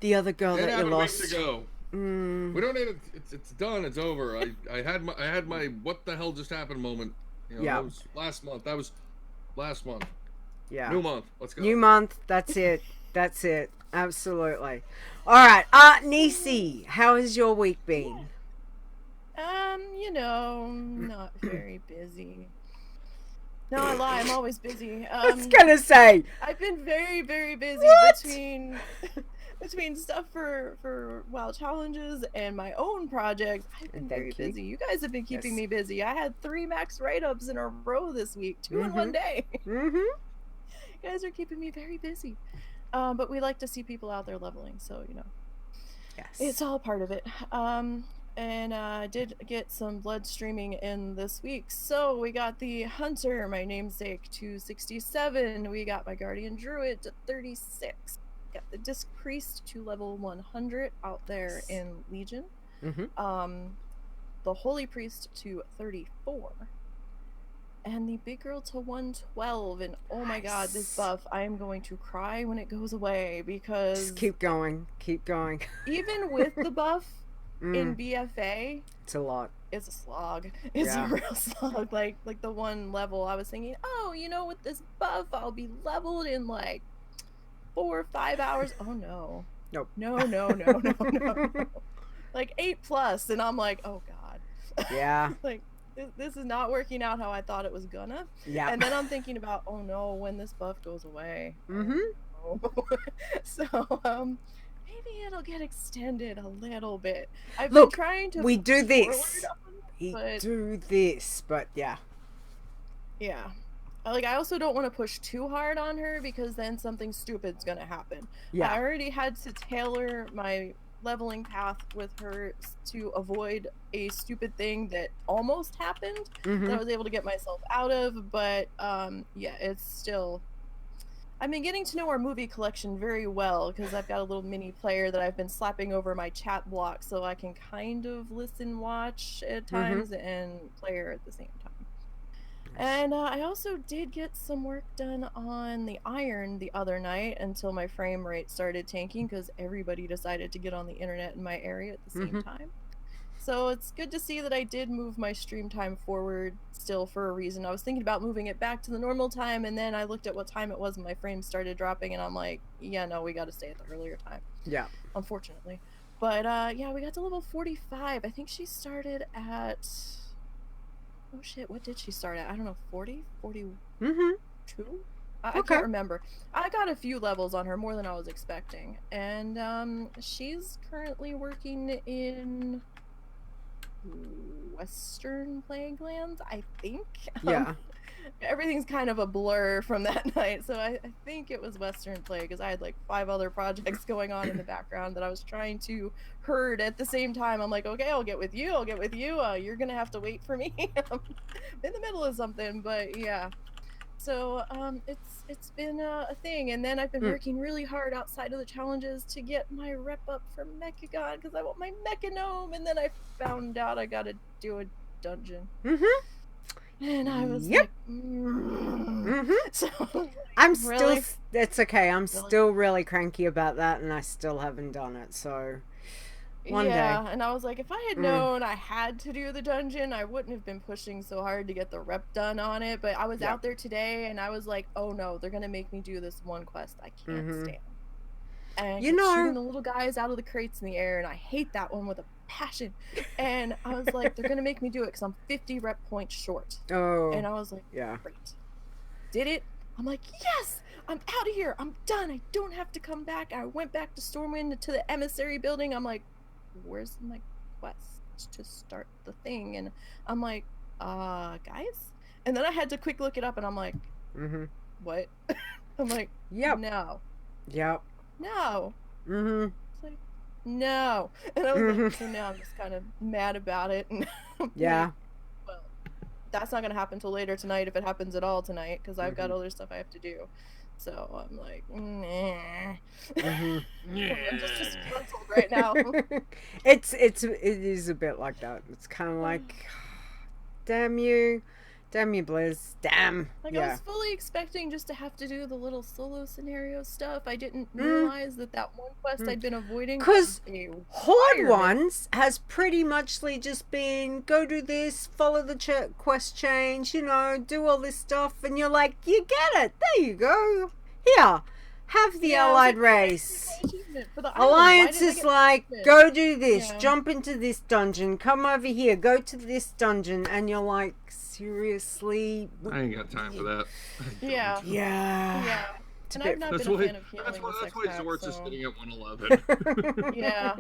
the other girl that you lost. Week to go. We don't need it. It's done. It's over. I had my what the hell just happened moment. You know, Yeah. That was last month. That was last month. Yeah. New month. Let's go. New month. That's it. That's it. Absolutely. All right. Nisey, how has your week been? You know, not very busy. No, I lie. I'm always busy. I was gonna say. I've been very, very busy What? between stuff for WoW challenges and my own projects. I've been very Thank you. busy. You guys have been keeping Yes. me busy. I had 3 max write-ups in a row this week, 2 in one day. Mm-hmm. You guys are keeping me very busy. But we like to see people out there leveling, so you know. Yes. It's all part of it. And I did get some blood streaming in this week. So we got the Hunter, my namesake, to 67. We got my Guardian Druid to 36. Got the Disc Priest to level 100 out there in Legion. Mm-hmm. The Holy Priest to 34. And the big girl to 112. And oh my god, this buff, I am going to cry when it goes away because Just keep going. Keep going. even with the buff in BFA, It's a lot. it's a slog. It's Yeah. a real slog. Like the one level I was thinking, oh, you know, with this buff I'll be leveled in like 4 or 5 hours. Oh no. Nope. No. Like 8+, and I'm like, oh god. Yeah. Like this is not working out how I thought it was gonna. Yeah. And then I'm thinking about, oh no, when this buff goes away. Mm-hmm. Oh, no. So maybe it'll get extended a little bit. I've Look, been trying to we do push this. forward on it, but do this, but yeah. yeah. Like, I also don't want to push too hard on her because then something stupid's gonna happen. Yeah. I already had to tailor my leveling path with her to avoid a stupid thing that almost happened Mm-hmm. that I was able to get myself out of, but yeah, it's still... I've been getting to know our movie collection very well because I've got a little mini player that I've been slapping over my chat block so I can kind of listen, watch at times, and play her at the same time. And I also did get some work done on the Iron the other night until my frame rate started tanking because everybody decided to get on the internet in my area at the same time. So it's good to see that I did move my stream time forward still for a reason. I was thinking about moving it back to the normal time, and then I looked at what time it was and my frames started dropping, and I'm like, yeah, no, we got to stay at the earlier time. Yeah. Unfortunately. But yeah, we got to level 45. I think she started at... Oh shit, what did she start at? I don't know, 40? 42? I Okay. can't remember. I got a few levels on her, more than I was expecting. And she's currently working in Western Plague Lands, I think. Yeah. Everything's kind of a blur from that night, so I think it was Western Plague because I had like 5 other projects going on in the background that I was trying to herd at the same time. I'm like, okay, I'll get with you. You're gonna have to wait for me. I'm in the middle of something, but yeah. So it's been a thing, and then I've been working really hard outside of the challenges to get my rep up for Mechagon because I want my Mechanome, and then I found out I gotta do a dungeon. And I was like, So I'm really? still. It's okay. I'm still really cranky about that, and I still haven't done it. So one day. And I was like, if I had known I had to do the dungeon, I wouldn't have been pushing so hard to get the rep done on it. But I was out there today, and I was like, oh no, they're gonna make me do this one quest I can't stand. And You know- shooting the little guys out of the crates in the air, and I hate that one with a passion. And I was like, they're gonna make me do it because I'm 50 rep points short. Oh. And I was like, Yeah. great. Did it. I'm like, yes, I'm out of here. I'm done. I don't have to come back. I went back to Stormwind to the emissary building. I'm like, where's my quest to start the thing? And I'm like, guys? And then I had to quick look it up, and I'm like, what? I'm like, Yep. no. Yep. No. Mm-hmm. It's like, no. And I was like, so now I'm just kind of mad about it. And I'm Yeah. like, well, that's not going to happen till later tonight if it happens at all tonight because I've got other stuff I have to do. So I'm like, nah. Mhm. I'm just disgruntled right now. It is a bit like that. It's kind of like, damn you, Blizz, damn. Like, Yeah. I was fully expecting just to have to do the little solo scenario stuff. I didn't realize that one quest I'd been avoiding was a Horde requirement. ones has pretty muchly just been go do this, follow the quest change, you know, do all this stuff, and you're like, you get it. There you go. Here, have the allied race. For the island. Alliance Why didn't I is get like, achievement? go do this, Yeah. jump into this dungeon, come over here, go to this dungeon, and you're like, seriously? I ain't got time for that. Yeah. Yeah. Yeah. It's And a I've bit- not That's been a why, fan of healing that's in why, the that's sex why pack, Xortz is so... sitting at 111. Yeah.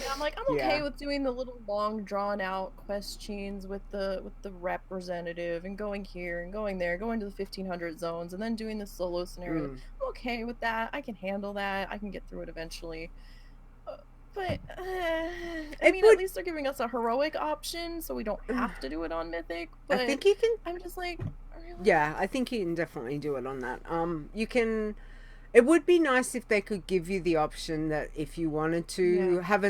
Yeah, I'm like, I'm okay Yeah. with doing the little long drawn out quest chains with the representative and going here and going there, going to the 1500 zones and then doing the solo scenario. Mm. I'm okay with that. I can handle that. I can get through it eventually. But I mean, at least they're giving us a heroic option, so we don't have to do it on Mythic. But I think you can. I'm just like, really? Yeah, I think you can definitely do it on that. You can. It would be nice if they could give you the option that if you wanted to have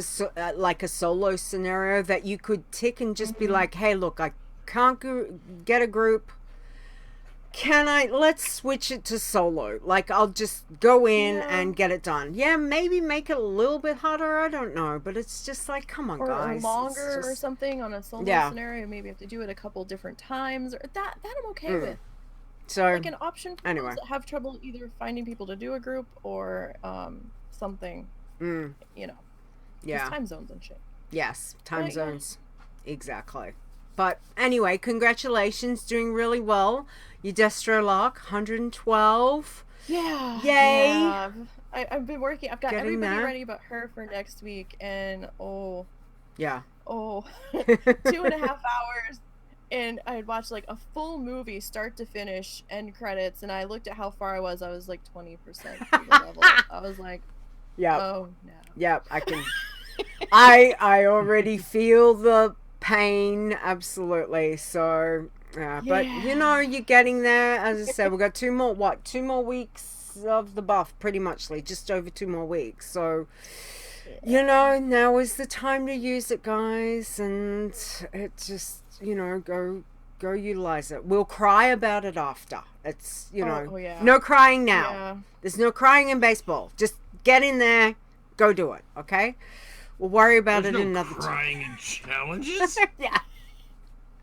like a solo scenario that you could tick and just be like, hey, look, I can't get a group. Let's switch it to solo. Like, I'll just go in and get it done. Yeah, maybe make it a little bit harder. I don't know. But it's just like, come on, guys. Or longer It's or just... something on a solo scenario. Maybe have to do it a couple different times. Or that I'm okay with. So, like an option for anyway. those that have trouble either finding people to do a group or something, you know. Yeah. Time zones and shit. Yes, time zones. Exactly. But anyway, congratulations, doing really well. Your Destro lock, 112. Yeah. Yay. Yeah. I've been working. I've got Getting everybody there. ready but her for next week, and 2.5 hours. And I had watched like a full movie, start to finish, end credits, and I looked at how far I was. I was like 20% through the level. I was like, oh no. Yep, I can. I already feel the pain, absolutely. So, but you know, you're getting there. As I said, we've got 2 more weeks of the buff, pretty much, just over 2 more weeks. So, you know, now is the time to use it, guys, and it just, you know, go utilize it. We'll cry about it after. It's, you know, no crying now. Yeah. There's no crying in baseball. Just get in there, go do it, okay? We'll worry about it another time. Crying in challenges? Yeah.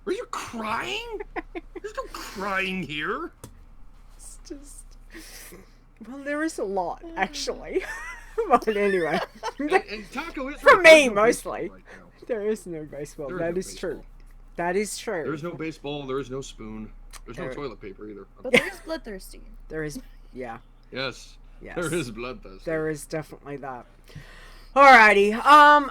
Are you crying? There's no crying here. It's just... Well, there is a lot, actually. But anyway. And Taco is For right. me, There's no mostly. baseball right now. There is no baseball. There is That no is baseball. true. That is true. There's no baseball. There is no spoon. There's no toilet paper either. But there's bloodthirsty. There is, yeah. Yes. Yes. There is bloodthirst. There is definitely that. Alrighty.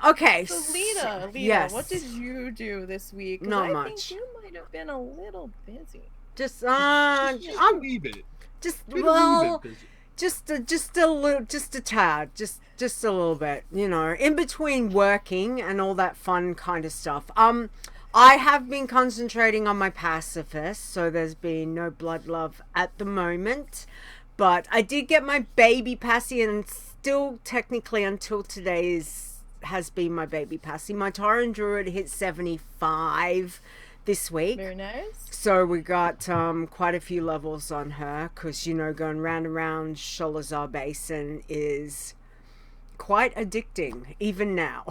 Okay. So Leeta, yes. what did you do this week? 'Cause Not I much. think you might have been a little busy. Just Just a I'm wee bit. just Been a wee well, bit busy. just a little, just a tad, just a little bit, you know, in between working and all that fun kind of stuff. I have been concentrating on my Pacifist, so there's been no blood love at the moment, but I did get my baby Passy, and still technically until today has been my baby Passy. My Tauren Druid hit 75 this week. Very nice. So we got quite a few levels on her, because, you know, going round and round Sholazar Basin is quite addicting, even now.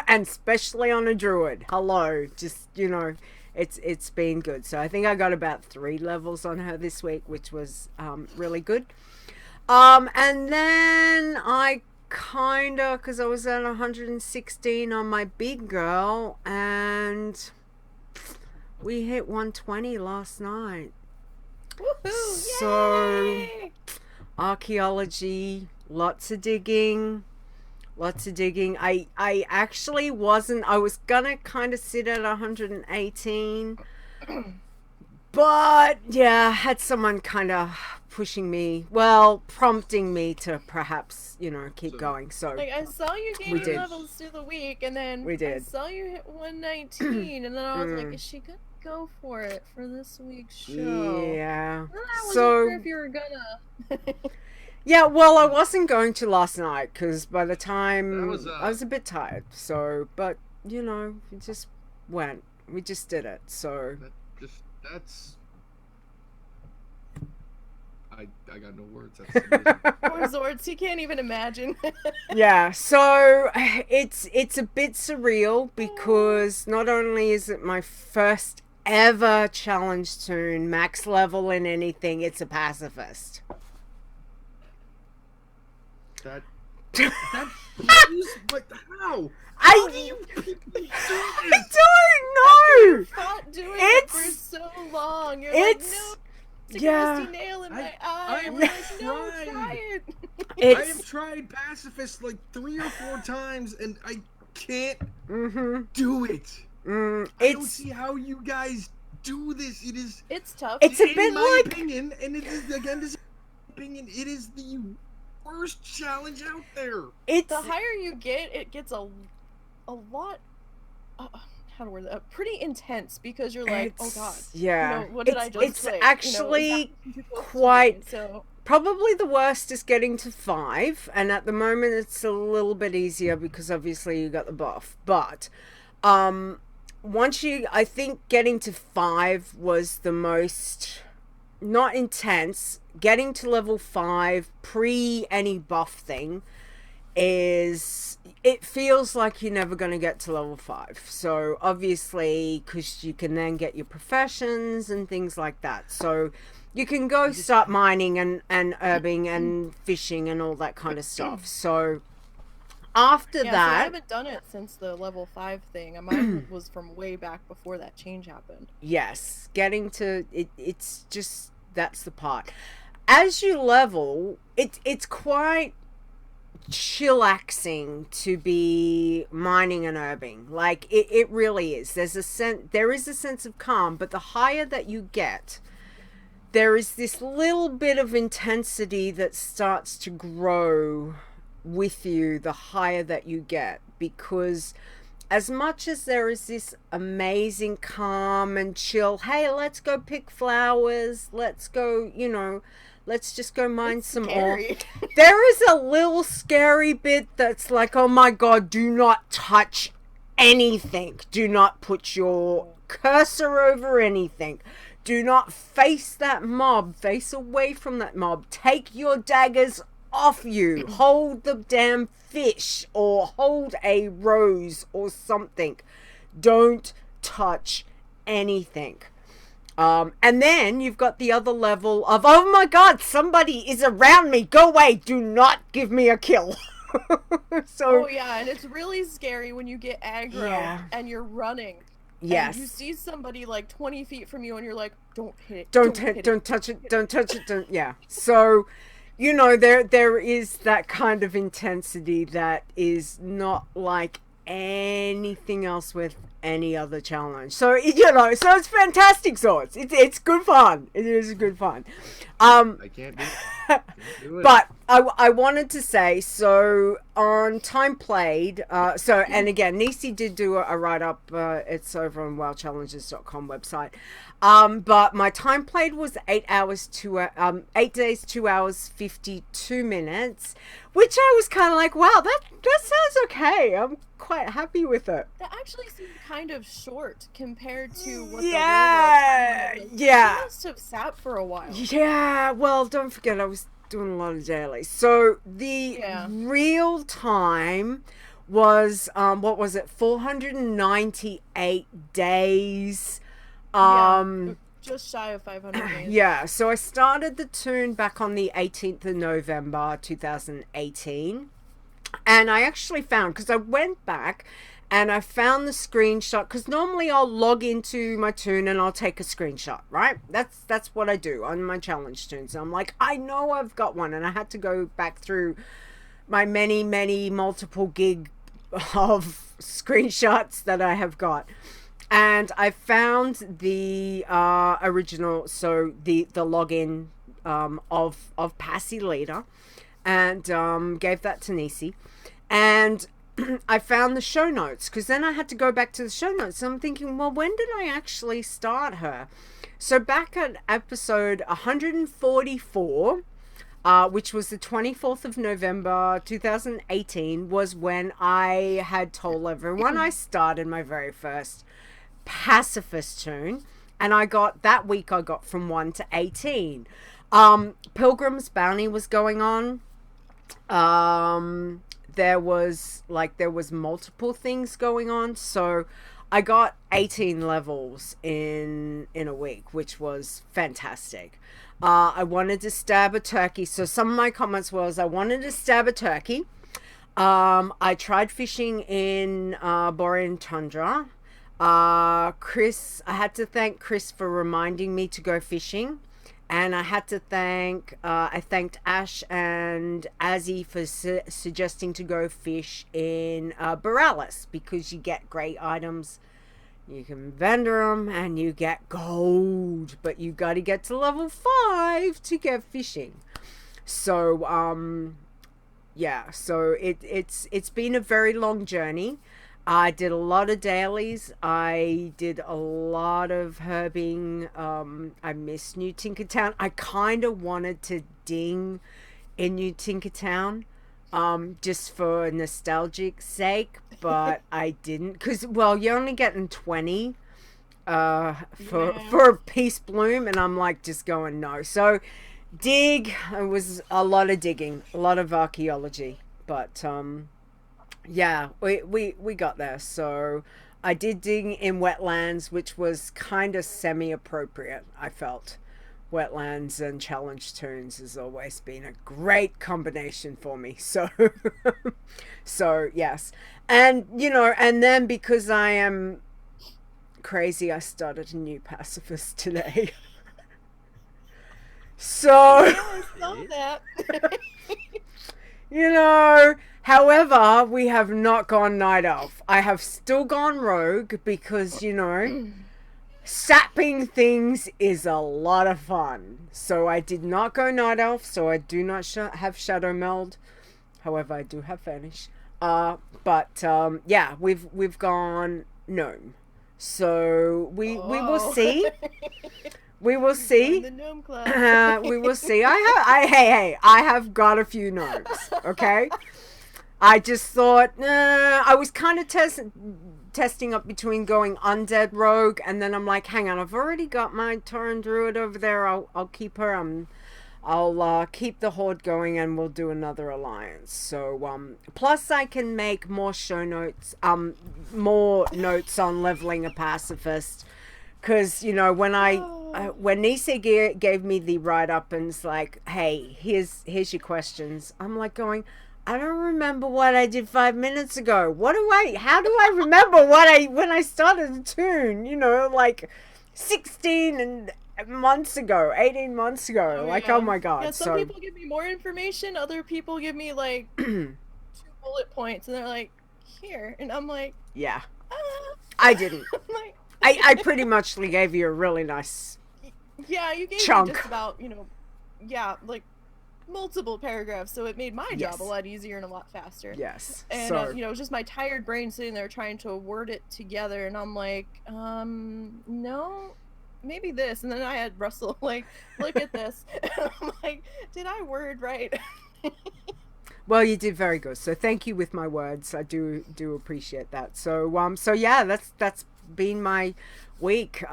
And especially on a druid. Hello. Just, you know, it's been good. So I think I got about 3 levels on her this week, which was really good. And then I kinda, because I was at 116 on my big girl, and we hit 120 last night. Woohoo! So, Yay! archaeology, lots of digging. I actually wasn't, I was gonna kind of sit at 118, but yeah, had someone kind of prompting me to perhaps, you know, keep going. So Like, I saw you We gaining did. levels through the week, and then We did. I saw you hit 119, and then I was like, is she good? go for it for this week's show. Yeah. Well, I wasn't So sure if you were gonna. yeah, well, I wasn't going to last night because by the time That was, I was a bit tired. So, but you know, we just went. We just did it. So That's. I got no words. That's amazing. Poor Xortz, he can't even imagine. yeah, so it's a bit surreal because not only is it my first ever challenge tune, max level in anything, it's a pacifist. That blows, but how? How do you people do this? I don't know. Fought doing It's- it for so long. You're it's- like, no, it's a yeah. rusty nail in my I eye. have We're like, no, tried. try it. I It's have tried pacifist like 3 or 4 times, and I can't mm-hmm. do it. I don't It's see how you guys do this. It is. It's tough. It's a in bit my like- opinion, and it is again this opinion. It is the worst challenge out there. it's The higher you get, it gets a lot. How to word that? Pretty intense because you're like, oh god. yeah. You know, what did I just It's play? actually is that too close to quite- me? So probably the worst is getting to 5, and at the moment it's a little bit easier because obviously you got the buff. But once I think getting to 5 was the most not intense. Getting to level 5 pre any buff thing it feels like you're never going to get to level 5. So obviously, because you can then get your professions and things like that. So you can go start mining and herbing and fishing and all that kind of stuff. So after yeah, so I that, haven't done it since the level 5 thing. Mine was from way back before that change happened. yes, getting to it's just that's the part. As you level, it's quite chillaxing to be mining and herbing. Like it really is. There is a sense of calm, but the higher that you get, there is this little bit of intensity that starts to grow with you the higher that you get, because as much as there is this amazing calm and chill, hey, let's go pick flowers, let's go, let's just go mine some ore. Scary. There is a little scary bit that's like, oh my god, do not touch anything. Do not put your cursor over anything. Do not face that mob. Face away from that mob. Take your daggers off you. Hold the damn fish or hold a rose or something. Don't touch anything. And then you've got the other level of, oh my god, somebody is around me. Go away. Do not give me a kill. So Oh yeah, and it's really scary when you get aggro Yeah. and you're running. yes. And you see somebody like 20 feet from you and you're like, don't hit it. Don't hit it. touch it, don't touch it, don't, yeah. So, there is that kind of intensity that is not like anything else with any other challenge. So, so it's fantastic, Xortz. It's good fun. It is good fun. I can't do it. Can't do it. But I wanted to say, so on time played, and again, Nisey did do a write-up, it's over on wowchallenges.com website, but my time played was 8 days, 2 hours, 52 minutes, which I was kind of like, wow, that sounds okay. I'm quite happy with it. That actually seemed kind of short compared to what Yeah, the real was. yeah. You must have sat for a while. Yeah, well, don't forget I was doing a lot of dailies. So the Yeah. real time was what was it? 498 days. Just shy of 500 days. Yeah, so I started the tune back on the 18th of November 2018. And I actually found, because I went back and I found the screenshot, because normally I'll log into my tune and I'll take a screenshot, right? That's what I do on my challenge tunes. I'm like, I know I've got one, and I had to go back through my many multiple gig of screenshots that I have got. And I found the original, so the login of Pacifist Leeta, and gave that to Nisey. And I found the show notes, because then I had to go back to the show notes. And I'm thinking, well, when did I actually start her? So back at episode 144, which was the 24th of November 2018, was when I had told everyone I started my very first Pacifist tune. And that week I got from 1 to 18. Pilgrim's Bounty was going on. There was multiple things going on. So I got 18 levels in a week, which was fantastic. I wanted to stab a turkey. So some of my comments was I wanted to stab a turkey. I tried fishing in Borean Tundra. Chris, I had to thank Chris for reminding me to go fishing. And I had to I thanked Ash and Azzy for suggesting to go fish in Borealis, because you get great items. You can vendor them and you get gold, but you got to get to level 5 to get fishing. So, yeah, so it's been a very long journey. I did a lot of dailies. I did a lot of herbing. I miss New Tinkertown. I kind of wanted to ding in New Tinkertown, just for nostalgic sake, but I didn't, because, well, you're only getting 20 for a Peace Bloom, and I'm like just going no. So dig, it was a lot of digging, a lot of archaeology, but yeah, we got there. So I did dig in wetlands, which was kind of semi-appropriate, I felt. Wetlands and challenge tunes has always been a great combination for me. So, so yes. And, and then because I am crazy, I started a new Pacifist today. So, I saw that. However, we have not gone Night Elf. I have still gone Rogue because, sapping things is a lot of fun. So I did not go Night Elf, so I do not have Shadow Meld. However, I do have Vanish. Yeah, we've gone Gnome. So we will see. We will see. The gnome club. We will see. I have got a few gnomes. Okay. I just thought, I was kind of testing up between going undead rogue, and then I'm like, hang on, I've already got my Tauren druid over there. I'll keep her. I'll keep the horde going, and we'll do another alliance. So plus I can make more show notes, more notes on leveling a pacifist, because when when Nisey gave me the write up and it's like, hey, here's your questions, I'm like going, I don't remember what I did 5 minutes ago. How do I remember when I started the tune, like 16 months ago, 18 months ago. Oh my God. Yeah, some people give me more information. Other people give me like 2 bullet points and they're like, here. And I'm like, yeah, I didn't. I pretty much gave you a really nice you gave chunk. Me just about, like multiple paragraphs, so it made my job a lot easier and a lot faster. Yes. And it was just my tired brain sitting there trying to word it together, and I'm like, no, maybe this. And then I had Russell like, look at this. And I'm like, did I word right? Well, you did very good. So thank you with my words. I do appreciate that. So yeah, that's been my week.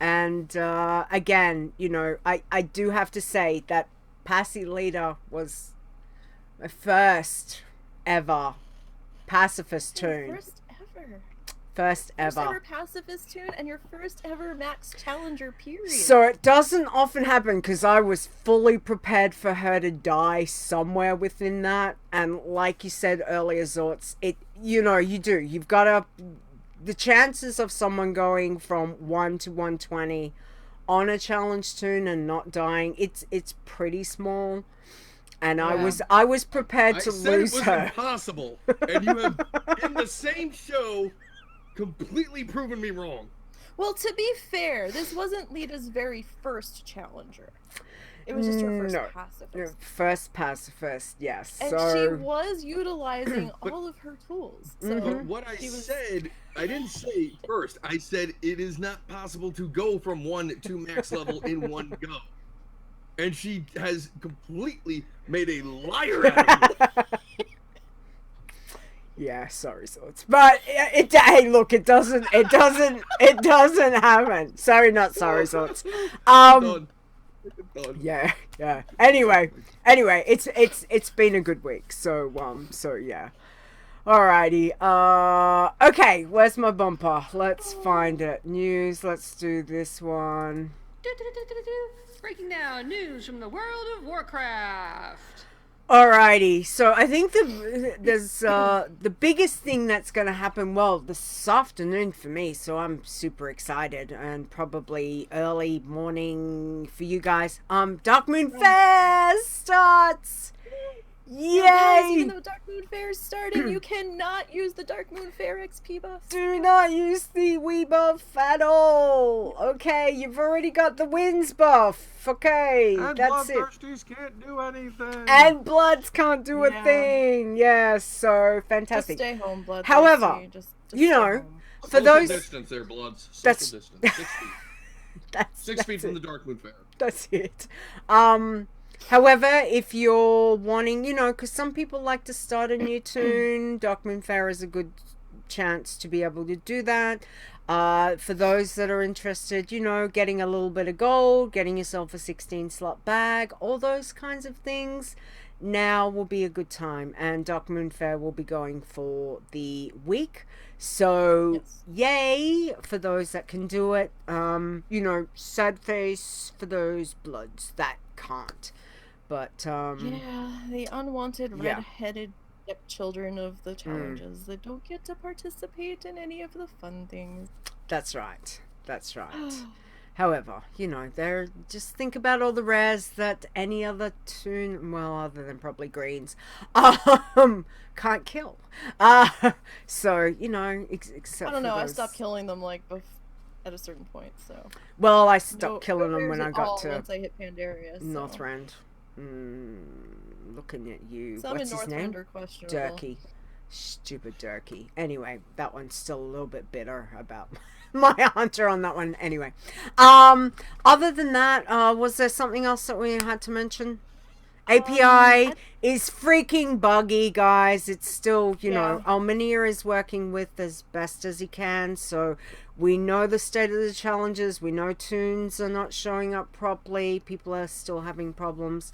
And again, I do have to say that Passy Leeta was my first ever pacifist tune. First ever pacifist tune, and your first ever max challenger period. So it doesn't often happen, because I was fully prepared for her to die somewhere within that. And like you said earlier, Xortz, you've got the chances of someone going from 1 to 120 on a challenge tune and not dying, it's pretty small. And I was prepared to lose her. It was impossible, and you have in the same show completely proven me wrong. Well, to be fair, this wasn't Leeta's very first challenger. It was just her first No. pacifist. First pacifist, yes. And so she was utilizing all of her tools. So But what I said, I didn't say first. I said it is not possible to go from 1 to max level in one go. And she has completely made a liar out of me. Yeah, sorry, Xortz. But hey, look, it doesn't happen. Sorry, not sorry, Xortz. Done. Yeah. Anyway, it's been a good week. So yeah. Alrighty. Okay, where's my bumper? Let's find it. News. Let's do this one. Breaking down news from the world of Warcraft. Alrighty, so I think there's the biggest thing that's going to happen, well, this afternoon for me, so I'm super excited, and probably early morning for you guys. Darkmoon Faire starts! Yay! Guys, even though Darkmoon Faire is starting, you cannot use the Darkmoon Faire XP buff. Do not use the Wii buff at all. Okay, you've already got the Winds buff. Okay, and that's it. Bloodthirsties can't do anything. And Bloods can't do a thing. Yes, so fantastic. Just stay home, Blood. However, just you stay know, home. for Social those distance there, Bloods. Social That's- distance. 6 feet. that's 6 feet from the Darkmoon Faire. That's it. However, if you're wanting, you know, because some people like to start a new tune, Darkmoon Faire is a good chance to be able to do that. For those that are interested, you know, getting a little bit of gold, getting yourself a 16 slot bag, all those kinds of things, now will be a good time. And Darkmoon Faire will be going for the week. So, yay for those that can do it. You know, sad face for those Bloods that can't. But, yeah, the unwanted red-headed stepchildren of the challenges that don't get to participate in any of the fun things. That's right. That's right. However, you know, they're just think about all the rares that any other tune, well, other than probably greens, can't kill. So, you know, except I don't know, for I those... stopped killing them, like, at a certain point, so... Well, I stopped killing them when I got to once I hit Pandaria, so... Northrend. Looking at you. Some What's in his Northrend name? are questionable. Durkee. Stupid Durkee. Anyway, that one's still a little bit bitter about my hunter on that one. Anyway, other than that, was there something else that we had to mention? API is freaking buggy, guys. It's still, you know, Alminia is working with as best as he can, so we know the state of the challenges. We know tunes are not showing up properly. People are still having problems.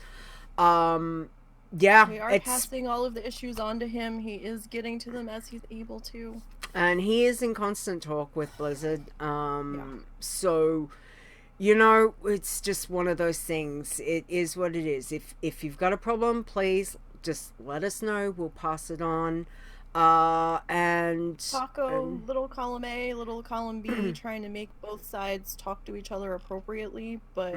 Yeah, we are passing all of the issues on to him. He is getting to them as he's able to. And he is in constant talk with Blizzard. So, you know, it's just one of those things. It is what it is. If you've got a problem, please just let us know. We'll pass it on. And Taco, little column A, little column B, trying to make both sides talk to each other appropriately, but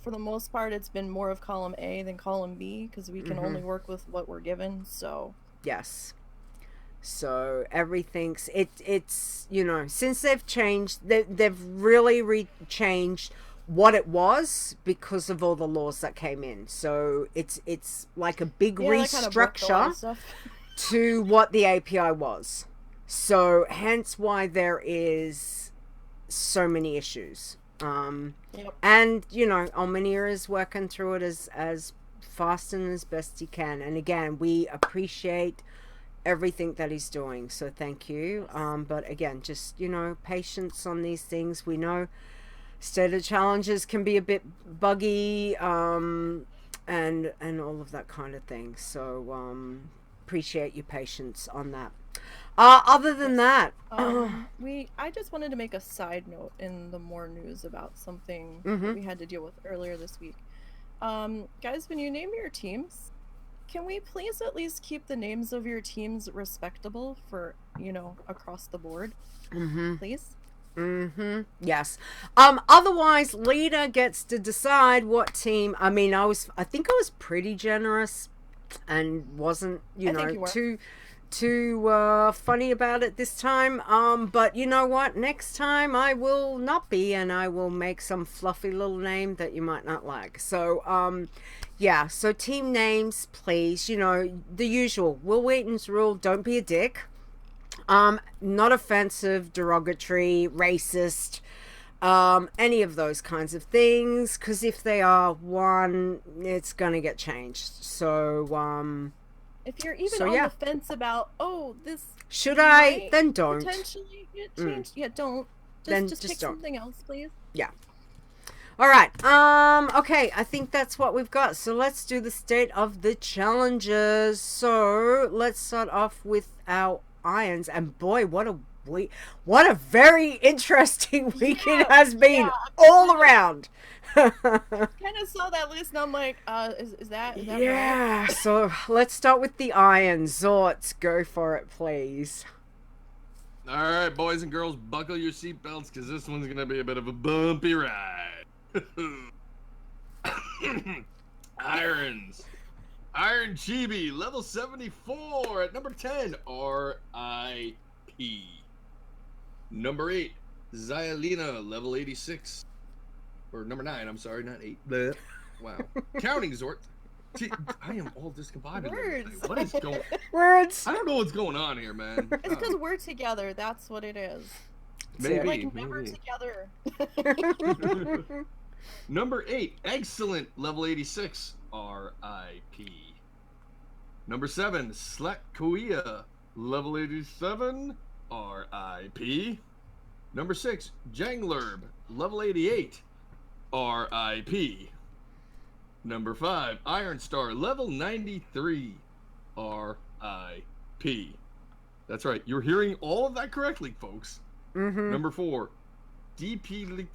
for the most part it's been more of column A than column B, because we can only work with what we're given, so... Yes. So everything's... It's, you know, since they've changed, they've really changed what it was because of all the laws that came in. So it's like a big restructure to what the API was. So hence why there is so many issues. And, you know, Alminia is working through it as fast and as best he can. And again, we appreciate everything that he's doing. So thank you. But again, just, you know, patience on these things. We know state of challenges can be a bit buggy, and all of that kind of thing. So, appreciate your patience on that. Other than that, I just wanted to make a side note in the more news about something that we had to deal with earlier this week. Guys, when you name your teams, can we please at least keep the names of your teams respectable for, you know, across the board? Please? Yes. Otherwise, Leeta gets to decide what team. I mean, I think I was pretty generous and wasn't, you know, too funny about it this time. But you know what? Next time I will not be, and I will make some fluffy little name that you might not like. So, yeah. So team names, please. You know, the usual. Will Wheaton's rule: don't be a dick. Not offensive, derogatory, racist. Any of those kinds of things, because if they are, one, it's gonna get changed. So, if you're even So, on yeah. the fence about, oh, this should I? might Then don't. potentially get changed, yeah, don't. Then Just just pick don't. something else, please. All right. Okay. I think that's what we've got. So let's do the state of the challenges. So let's start off with our irons. And boy, what a very interesting week it has been all around. Kind of saw that list and I'm like, is that right? Yeah. So let's start with the irons. Xortz, go for it, please. All right, boys and girls, buckle your seatbelts because this one's gonna be a bit of a bumpy ride. Irons. Iron Chibi, level 74 at number 10, R.I.P. Number 8, Xyalina, level 86. Or number 9, I'm sorry, not 8. Bleh. Wow. Counting, Xort. Gee, I am all discombobulated. Words. What is going on? Words. I don't know what's going on here, man. It's because we're together. That's what it is. Maybe, Like never maybe. together. Number 8, excellent, level 86, R.I.P. Number 7, Slack Kuia, level 87, R.I.P. Number 6, Janglurb, level 88, R.I.P. Number 5, Iron Star, level 93, R.I.P. That's right, you're hearing all of that correctly, folks. Mm-hmm. Number 4, DP.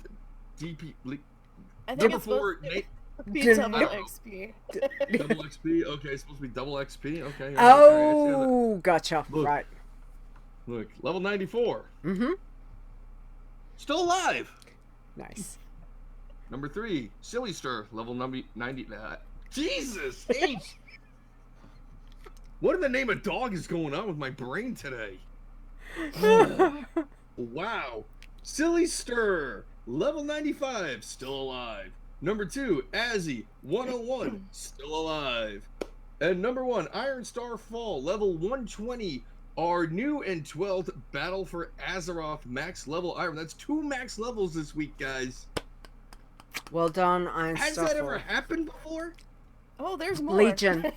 I think Number it's 4, supposed to Nate. be Did- double no. XP. Double XP. Okay, it's supposed to be double XP. Okay. Oh, gotcha. Look. Right. Look, level 94. Mm-hmm. Still alive. Nice. Number 3, Silly Stir, level 90. Jesus H. What in the name of dog is going on with my brain today? Wow. Silly Stir, level 95, still alive. Number 2, Azzy, 101, still alive. And number 1, Iron Star Fall, level 120, our new and 12th Battle for Azeroth max level iron. That's 2 max levels this week, guys. Well done, Iron Has Star that ever Fall. happened before? Oh, there's more. Legion.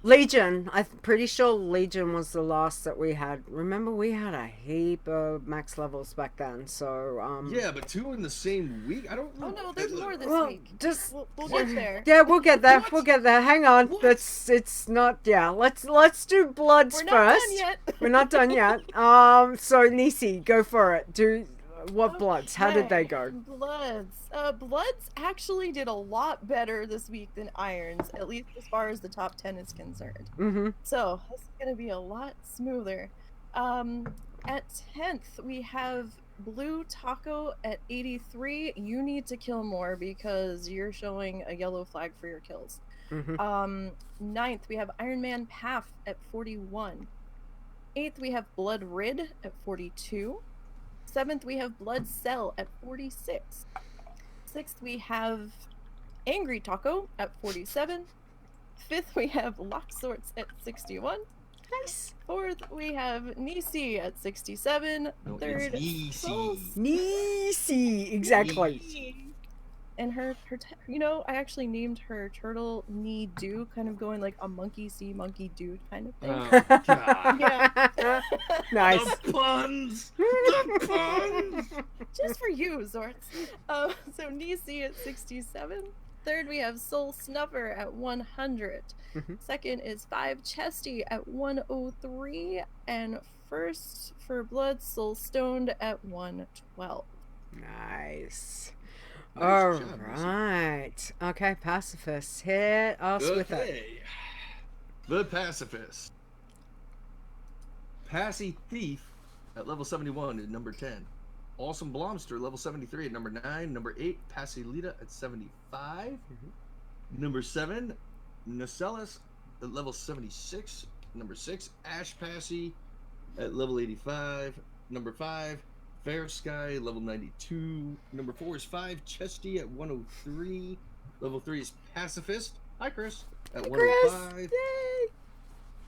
Legion. I'm pretty sure Legion was the last that we had. Remember, we had a heap of max levels back then. So, Yeah, but 2 in the same week? I don't know. Oh no, there's more this well, week. just We'll get there. yeah, we'll get there. What? We'll get there. Hang on. What? It's not. Yeah, let's do Bloods We're not first. done yet. We're not done yet. So Nisey, go for it. Do what Bloods? How did they go? Bloods. Bloods actually did a lot better this week than Irons, at least as far as the top 10 is concerned. Mm-hmm. So this is gonna be a lot smoother. At 10th we have Blue Taco at 83. You need to kill more because you're showing a yellow flag for your kills. Mm-hmm. 9th we have Iron Man Paf at 41. 8th we have Blood Rid at 42. 7th we have Blood Cell at 46. 6th we have Angry Taco at 47. 5th we have Xortz at 61. Nice. 4th we have Nisey at 67. No, 3rd it's Soul Nisey. Nisey, exactly. Nisey. And her I actually named her Turtle Knee Do, kind of going like a monkey see, monkey do kind of thing. Oh, God. Yeah. Nice. The puns! The puns! Just for you, Xortz. So Nisey at 67. 3rd we have Soul Snuffer at 100. Mhm. 2nd is 5 Chesty at 103. And 1st for Blood, Soul Stoned at 112. Nice. Nice All job, Nisey. right. Okay, Pacifist, hit us with it. Okay. The Pacifist. Passy Thief at level 71 is number 10. Awesome Blomster, level 73 at number 9. Number 8, Passy Leeta at 75. Number 7, Nacellus at level 76. Number 6, Ash Passy at level 85. Number 5, Fair Sky, level 92. Number 4 is 5, Chesty at 103. Level 3 is Pacifist. Hi, Chris. At Hey, 105. Chris. Yay.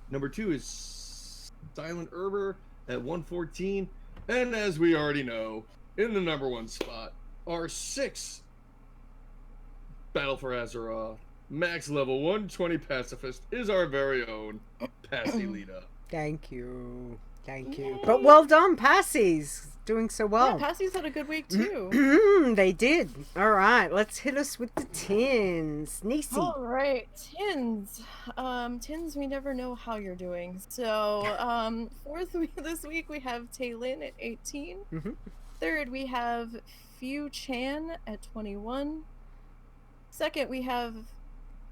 Number 2 is Silent Herber at 114. And as we already know, in the number 1 spot, our 6 Battle for Azeroth, max level 120 Pacifist, is our very own Passy Leeta. Thank you. Thank you. Yay. But well done, Passy's. Doing so well. Yeah, Passy's had a good week too. They did. All right, let's hit us with the tins. Nisey. All right, Tins. Tins, we never know how you're doing. So, fourth week this week we have Taylin at 18. Mhm. Third we have Few Chan at 21. Second we have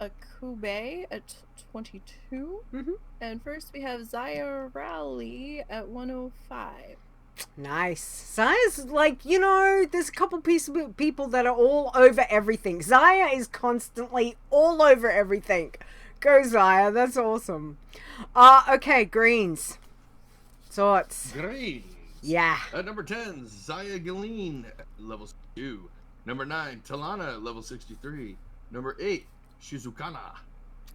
Akube at 22. Mhm. And first we have Zaya Rowley at 105. Nice. Zaya's like, you know, there's a couple people that are all over everything. Zaya is constantly all over everything. Go Zaya, that's awesome. Okay, greens. Xortz. Green. Yeah. At number 10, Zaya Galeen, level 2. Number 9, Talana, level 63. Number 8, Shizukana,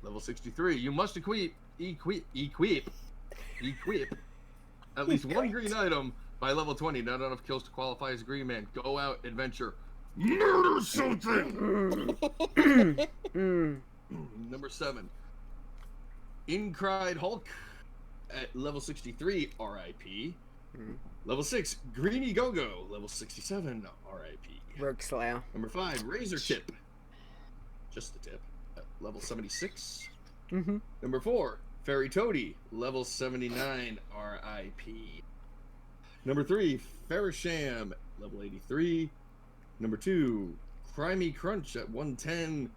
level 63. You must equip at least one green item by level 20. Not enough kills to qualify as a green man. Go out, adventure, murder something. Number 7, Incried Hulk at level 63, RIP. Level 6, Greeny Go-Go, level 67, RIP. Rogue Slayer. Number 5, Razor Tip. Just the tip. At level 76. Mm-hmm. Number 4, Fairy Toady, level 79, RIP. Number 3, Farisham, level 83. Number 2, Crimey Crunch at 110.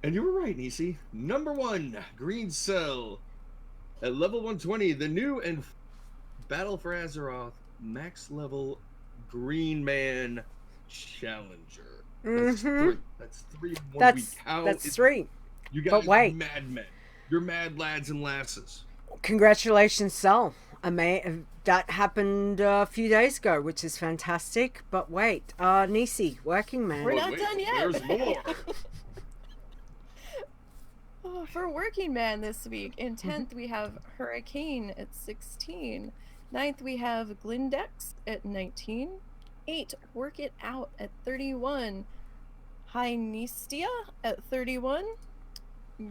And you were right, Nisey. Number 1, Green Cell at level 120. The new and Battle for Azeroth max level Green Man Challenger. That's three. That's 3 in 1 week. That's 3. You guys But wait. madmen. You're mad lads and lasses. Congratulations, Cell. That happened a few days ago, which is fantastic. But wait, Nisey, working man. We're not done yet. There's more. Oh, for Working Man this week, in 10th we have Hurricane at 16. 9th we have Glindex at 19. 8, Work It Out at 31. Hynestia at 31.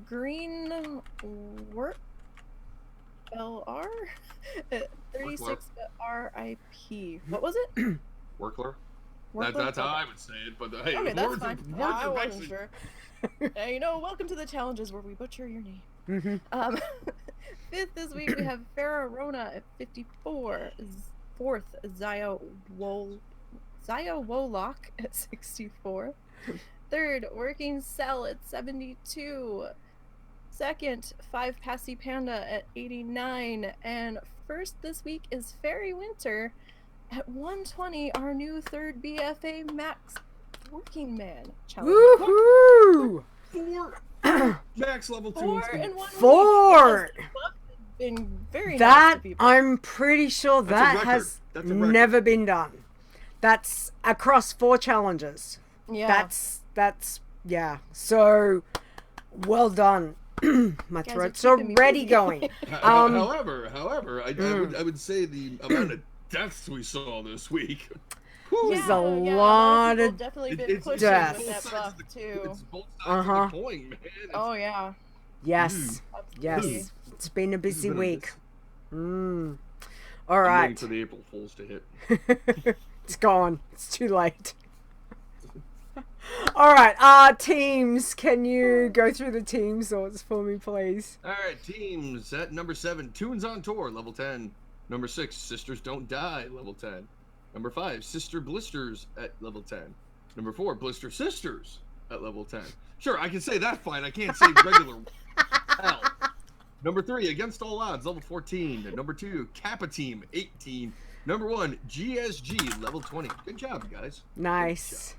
Green Work LR at 36 RIP. What was it? Workler. Workler? That's how Okay. I would say it, but hey, Okay, that's words fine. are, Yeah, words I are wasn't basic. sure. You know, welcome to the challenges where we butcher your name. Mm-hmm. 5th this week we have Farah Rona at 54. 4th, Zaya Wolok at 64. 3rd, Working Cell at 72. 2nd, 5 Passy Panda at 89. And first this week is Fairy Winter at 120, our new 3rd BFA Max Working Man challenge. Woohoo! 4 max level 2. 4 in 1 4! week. Yes, the buff has been very nice That, to people. I'm pretty sure That's a that record. has That's a record. never been done. That's across 4 challenges. Yeah. That's yeah. So well done. My Guys are throat's keeping me already busy. going. However, I would say the amount of deaths we saw this week. There's Yeah, a yeah, lot people of definitely been it's pushing death. with that both buff sides of too. It's both sides of the coin, man. Oh yeah. yes, Absolutely. yes. It's been a busy been a week. All I'm waiting right, for the April Fools to hit. it's gone. It's too late. All right, teams. Can you go through the team sorts for me, please? All right, teams at number 7, Tunes on Tour, level 10. Number 6, Sisters Don't Die, level 10. Number 5, Sister Blisters at level 10. Number 4, Blister Sisters at level 10. Sure, I can say that fine. I can't say regular. Hell. Number 3, Against All Odds, level 14. Number 2, Kappa Team, 18. Number 1, GSG, level 20. Good job, guys. Nice.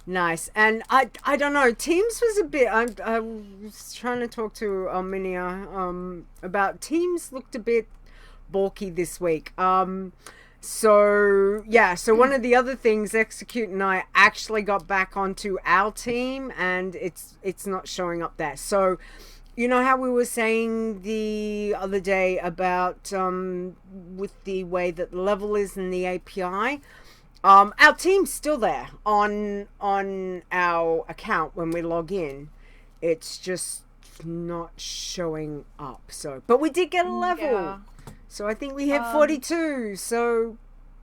Nice. And I don't know, Teams was a bit, I was trying to talk to Minia about Teams looked a bit bulky this week. So yeah, so one of the other things, Execute and I actually got back onto our team, and it's not showing up there. So you know how we were saying the other day about with the way that the level is in the API, our team's still there on our account when we log in. It's just not showing up. So, but we did get a level. Yeah. So I think we hit 42. So,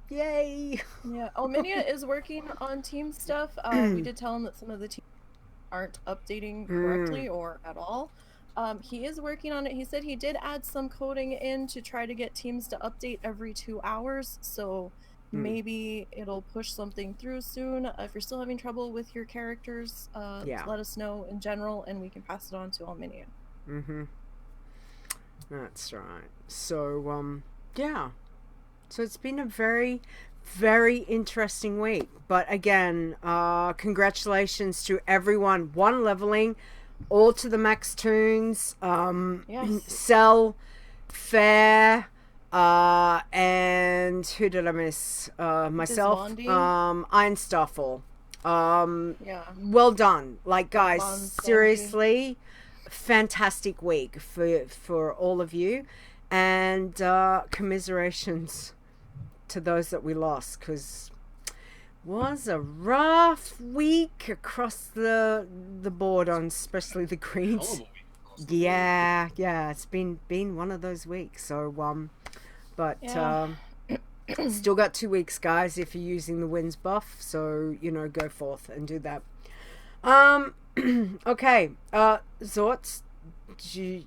yay! Yeah. Minia is working on team stuff. We did tell him that some of the teams aren't updating correctly or at all. He is working on it. He said he did add some coding in to try to get teams to update every 2 hours. So maybe it'll push something through soon. If you're still having trouble with your characters, let us know in general, and we can pass it on to Minia. That's right. So, yeah. So it's been a very, very interesting week. But again, congratulations to everyone. 1 leveling, all to the max tunes. Yes. Cell, Faire, and who did I miss? Myself. Iron Starfall. Yeah. Well done. Like, guys, Bon seriously, fantastic week for all of you, and commiserations to those that we lost, because was a rough week across the board on especially the Greens. Yeah, it's been one of those weeks. So but still got 2 weeks, guys, if you're using the winds buff, so you know, go forth and do that. Okay, Xortz, do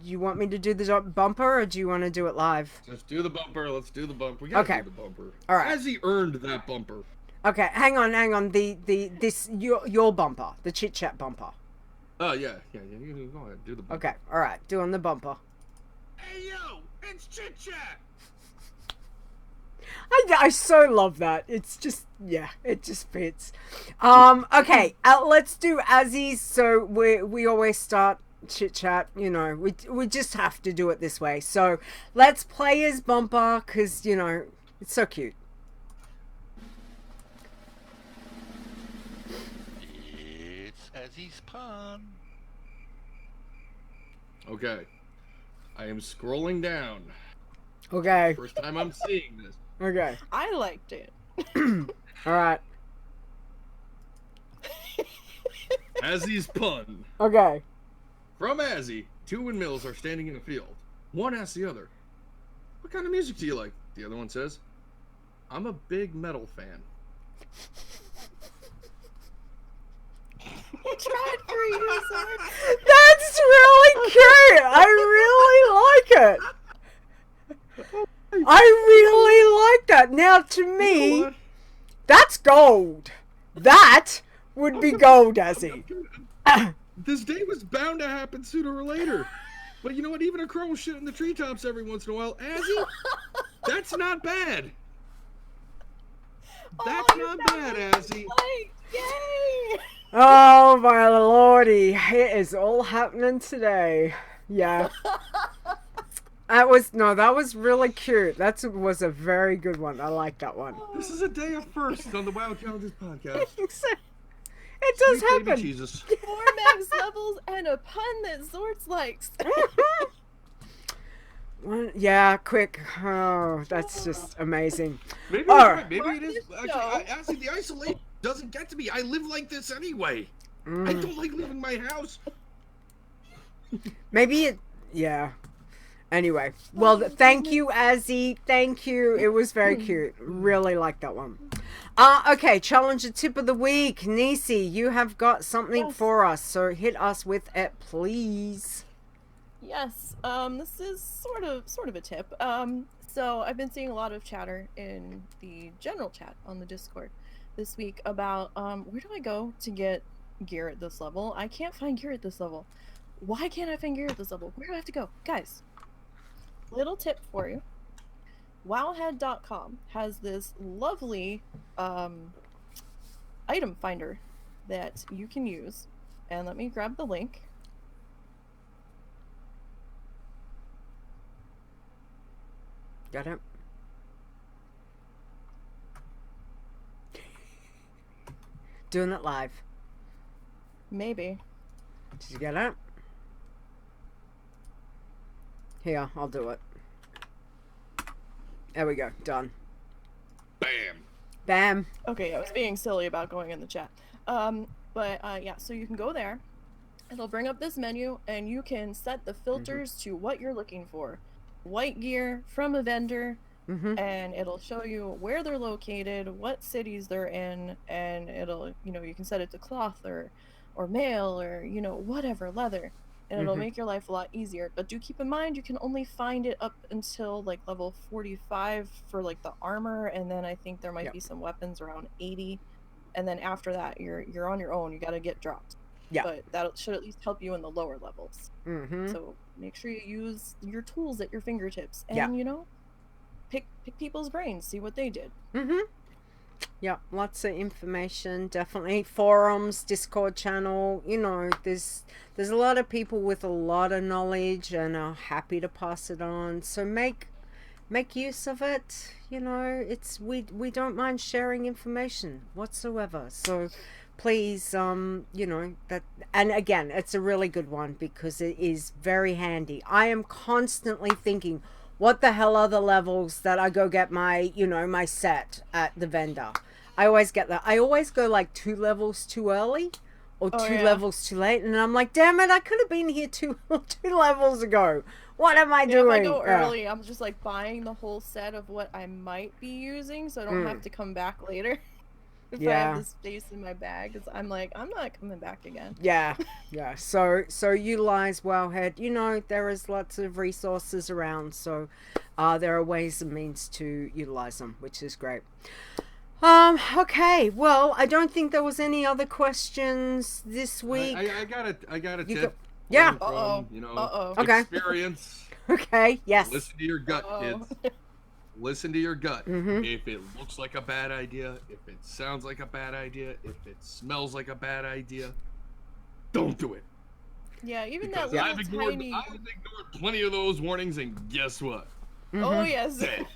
you want me to do the bumper, or do you want to do it live? Let's do the bumper. Let's do the bumper. We gotta do the bumper. All right. Has he earned that bumper? Okay, hang on. This your bumper, the chit chat bumper. Oh yeah. You go ahead, do the bumper. Okay, all right, doing the bumper. Hey yo, it's chit chat. I so love that. It's just, yeah, it just fits. Okay, let's do Azzy's. So we always start chit chat, you know, we just have to do it this way. So let's play his bumper, because, you know, it's so cute. It's Azzy's pun. Okay, I am scrolling down. Okay. First time I'm seeing this. Okay. I liked it. All right. Azzy's pun. Okay. From Azzy, 2 windmills are standing in a field. One asks the other, "What kind of music do you like?" The other one says, "I'm a big metal fan." I tried for you, sir. That's really cute. I really like it. I really like that. Now, to me, You know what? that's gold. That would be gold, Azzy. This day was bound to happen sooner or later. But you know what? Even a crow will shit in the treetops every once in a while. Azzy, that's not bad. That's not bad, Azzy. Yay! Oh, my lordy. It is all happening today. Yeah. That was really cute. That was a very good one. I like that one. This is a day of firsts on the WoW Challenges podcast. It does Sweet baby happen. Jesus. 4 max levels and a pun that Xortz likes. Yeah, quick. Oh, that's just amazing. Maybe All it's right. right. Maybe it is. Actually, Azzy, the isolation doesn't get to me. I live like this anyway. I don't like leaving my house. Maybe it. Yeah. Anyway, well, thank you, Azzy. Thank you. It was very cute. Really like that one. Okay, challenger tip of the week. Nisey, you have got something for us, so hit us with it, please. Yes, this is sort of a tip. So I've been seeing a lot of chatter in the general chat on the Discord this week about where do I go to get gear at this level? I can't find gear at this level. Why can't I find gear at this level? Where do I have to go? Guys, little tip for you. Wowhead.com has this lovely item finder that you can use. And let me grab the link. Got it. Doing it live. Maybe. Did you get it? Here, I'll do it. There we go. Done. Bam. Bam. Okay, I was being silly about going in the chat. Yeah, so you can go there. It'll bring up this menu, and you can set the filters to what you're looking for. White gear from a vendor, and it'll show you where they're located, what cities they're in, and it'll, you can set it to cloth or mail or, whatever, leather. And it'll make your life a lot easier. But do keep in mind, you can only find it up until, like, level 45 for, like, the armor, and then I think there might be some weapons around 80. And then after that, you're on your own. You gotta get dropped. Yeah. But that should at least help you in the lower levels. So make sure you use your tools at your fingertips. And, pick people's brains. See what they did. Yeah, lots of information. Definitely forums, Discord channel. There's a lot of people with a lot of knowledge and are happy to pass it on. So make use of it. It's we don't mind sharing information whatsoever. So please, that, and again, it's a really good one because it is very handy. I am constantly thinking, what the hell are the levels that I go get my, my set at the vendor? I always get that. I always go like 2 levels too early or 2 levels too late. And I'm like, damn it, I could have been here two levels ago. What am I doing? If I go early, I'm just like buying the whole set of what I might be using so I don't have to come back later. If I have the space in my bag, because I'm like, I'm not coming back again. Yeah. So utilize Wowhead. There is lots of resources around, so there are ways and means to utilize them, which is great. Okay. Well, I don't think there was any other questions this week. I got a tip. Yeah. From, Okay. Experience. Okay. Yes. Listen to your gut, kids. Listen to your gut. If it looks like a bad idea, if it sounds like a bad idea, if it smells like a bad idea, don't do it. Yeah, even because that I've ignored plenty of those warnings, and guess what? Oh yes. Dead.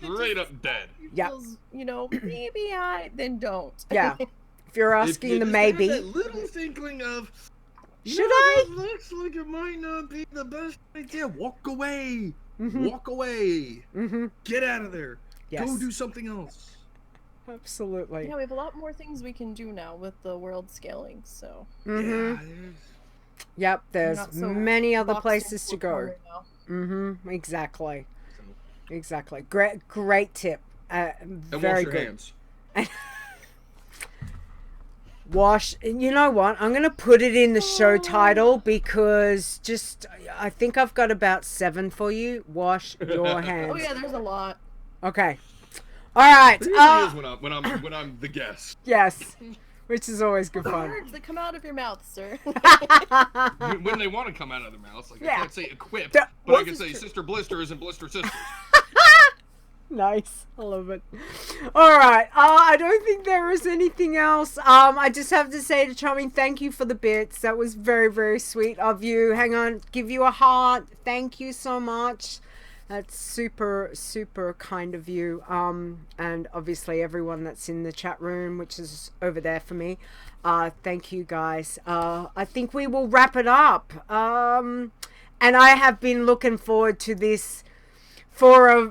Straight up dead. Yeah. Maybe then don't. Yeah. If you're asking the maybe. That little tinkling of. Should I? It looks like it might not be the best idea. Walk away. Walk away. Get out of there. Yes. Go do something else. Absolutely. Yeah, we have a lot more things we can do now with the world scaling, so. Yep, there's many other places to go. Exactly. Great tip. Very good. Hands. Wash, you know what? I'm going to put it in the show title because I think I've got about 7 for you. Wash your hands. Oh yeah, there's a lot. Okay. All right. It usually is when I'm the guest. Yes. Which is always good fun. Words that come out of your mouth, sir. When they want to come out of their mouths. Like, I can't say equipped, but I can say Sister Blister isn't Blister Sister. Nice. I love it. All right. I don't think there is anything else. I just have to say to Charming, thank you for the bits. That was very, very sweet of you. Hang on. Give you a heart. Thank you so much. That's super, super kind of you. And obviously everyone that's in the chat room, which is over there for me. Thank you guys. I think we will wrap it up. And I have been looking forward to this for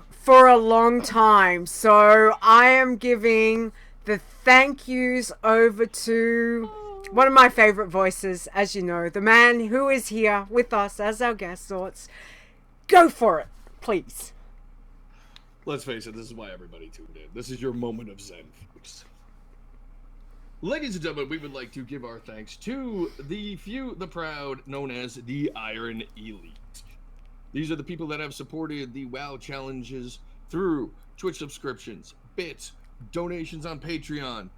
a long time. So I am giving the thank yous over to one of my favorite voices, as you know, the man who is here with us as our guest, Xortz. Go for it, please. Let's face it, this is why everybody tuned in. This is your moment of zen, folks. Ladies and gentlemen, we would like to give our thanks to the few, the proud, known as the Iron Elite. These are the people that have supported the WoW challenges through Twitch subscriptions, bits, donations on Patreon.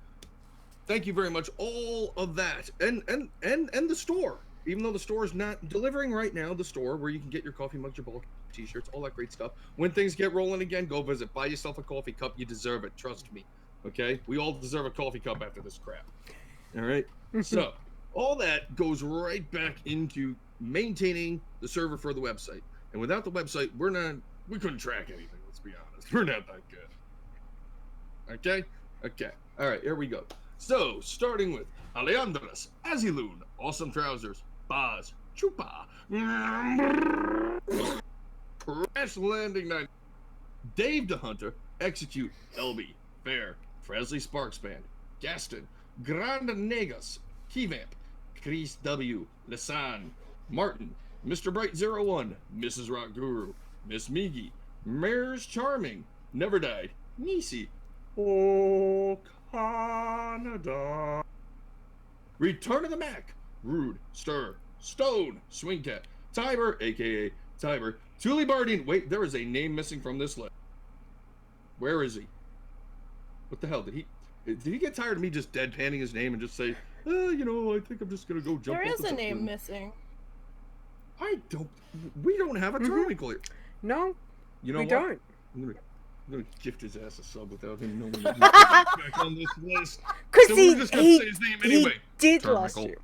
Thank you very much, all of that, and the store. Even though the store is not delivering right now, the store where you can get your coffee mugs, your bulk t-shirts, all that great stuff. When things get rolling again, go visit. Buy yourself a coffee cup. You deserve it. Trust me. Okay, we all deserve a coffee cup after this crap. All right. So all that goes right back into maintaining the server for the website. And without the website, we couldn't track anything. Let's be honest. We're not that good. Okay. Okay. All right. Here we go. So starting with Alejandras, Azilun, Awesome Trousers, Baz, Chupa, Crash Landing Night, Dave the Hunter, Execute, LB, Fair, Presley Sparks Band, Gaston, Grand Negas, Keyvamp, Chris W, Lisan, Martin, Mr. Bright 01, Mrs. Rock Guru, Miss Migi, Mare's Charming, Never Died, Nisey, Oh Canada, Return of the Mac, Rude, Stir, Stone, Swingcat, Tiber, aka Tiber, Thule Bardine. Wait, there is a name missing from this list. Where is he? What the hell? Did he get tired of me just deadpanning his name and just say, I think I'm just gonna go jump. There is a name missing. We don't have a term clear. No, you know we what? don't. I'm gonna gift his ass a sub without him knowing he's back on this list. Because so we're just gonna say his name anyway. He did last year.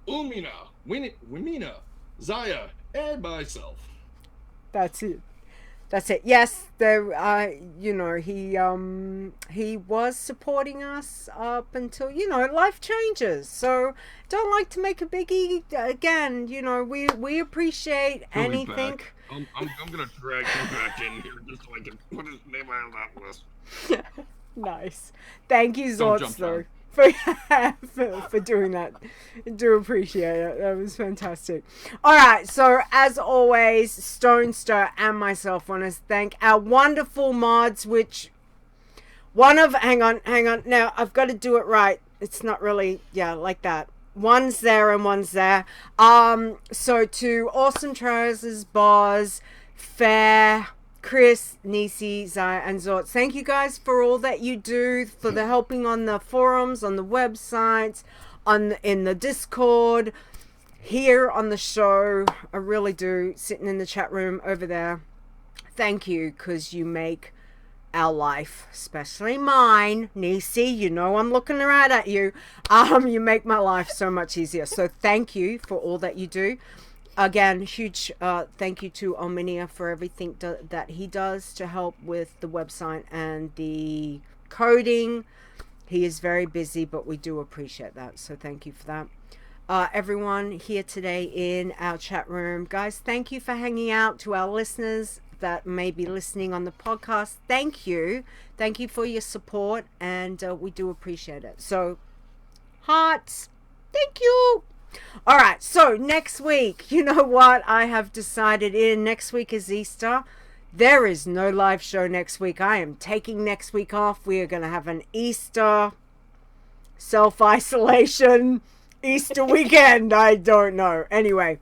Umina, Wimina, Zaya, and myself. That's it. That's it. Yes, there. He was supporting us up until life changes. So don't like to make a biggie again. We appreciate anything. I'm gonna drag him back in here just so I can put his name on that list. Nice. Thank you, Don't Xortz, jump though. down. For doing that. I do appreciate it. That was fantastic. Alright, so as always, Stone Stir and myself want to thank our wonderful mods, which hang on. Now, I've got to do it right. It's not really, like that. One's there and one's there. So to Awesome Trousers, Boz, Fair, Chris, Nisey, Zaya, and Xortz. Thank you guys for all that you do, for the helping on the forums, on the websites, in the Discord, here on the show. I really do, sitting in the chat room over there. Thank you, because you make our life, especially mine, Nisey, I'm looking right at you. You make my life so much easier. So thank you for all that you do. Again, huge thank you to Ominia for everything that he does to help with the website and the coding. He is very busy, but we do appreciate that. So thank you for that. Everyone here today in our chat room, guys, thank you for hanging out. To our listeners that may be listening on the podcast, thank you. Thank you for your support, and we do appreciate it. So, hearts, thank you. All right, so next week, you know what I have decided next week is Easter. There is no live show next week. I am taking next week off. We are going to have an Easter self-isolation Easter weekend. I don't know. Anyway,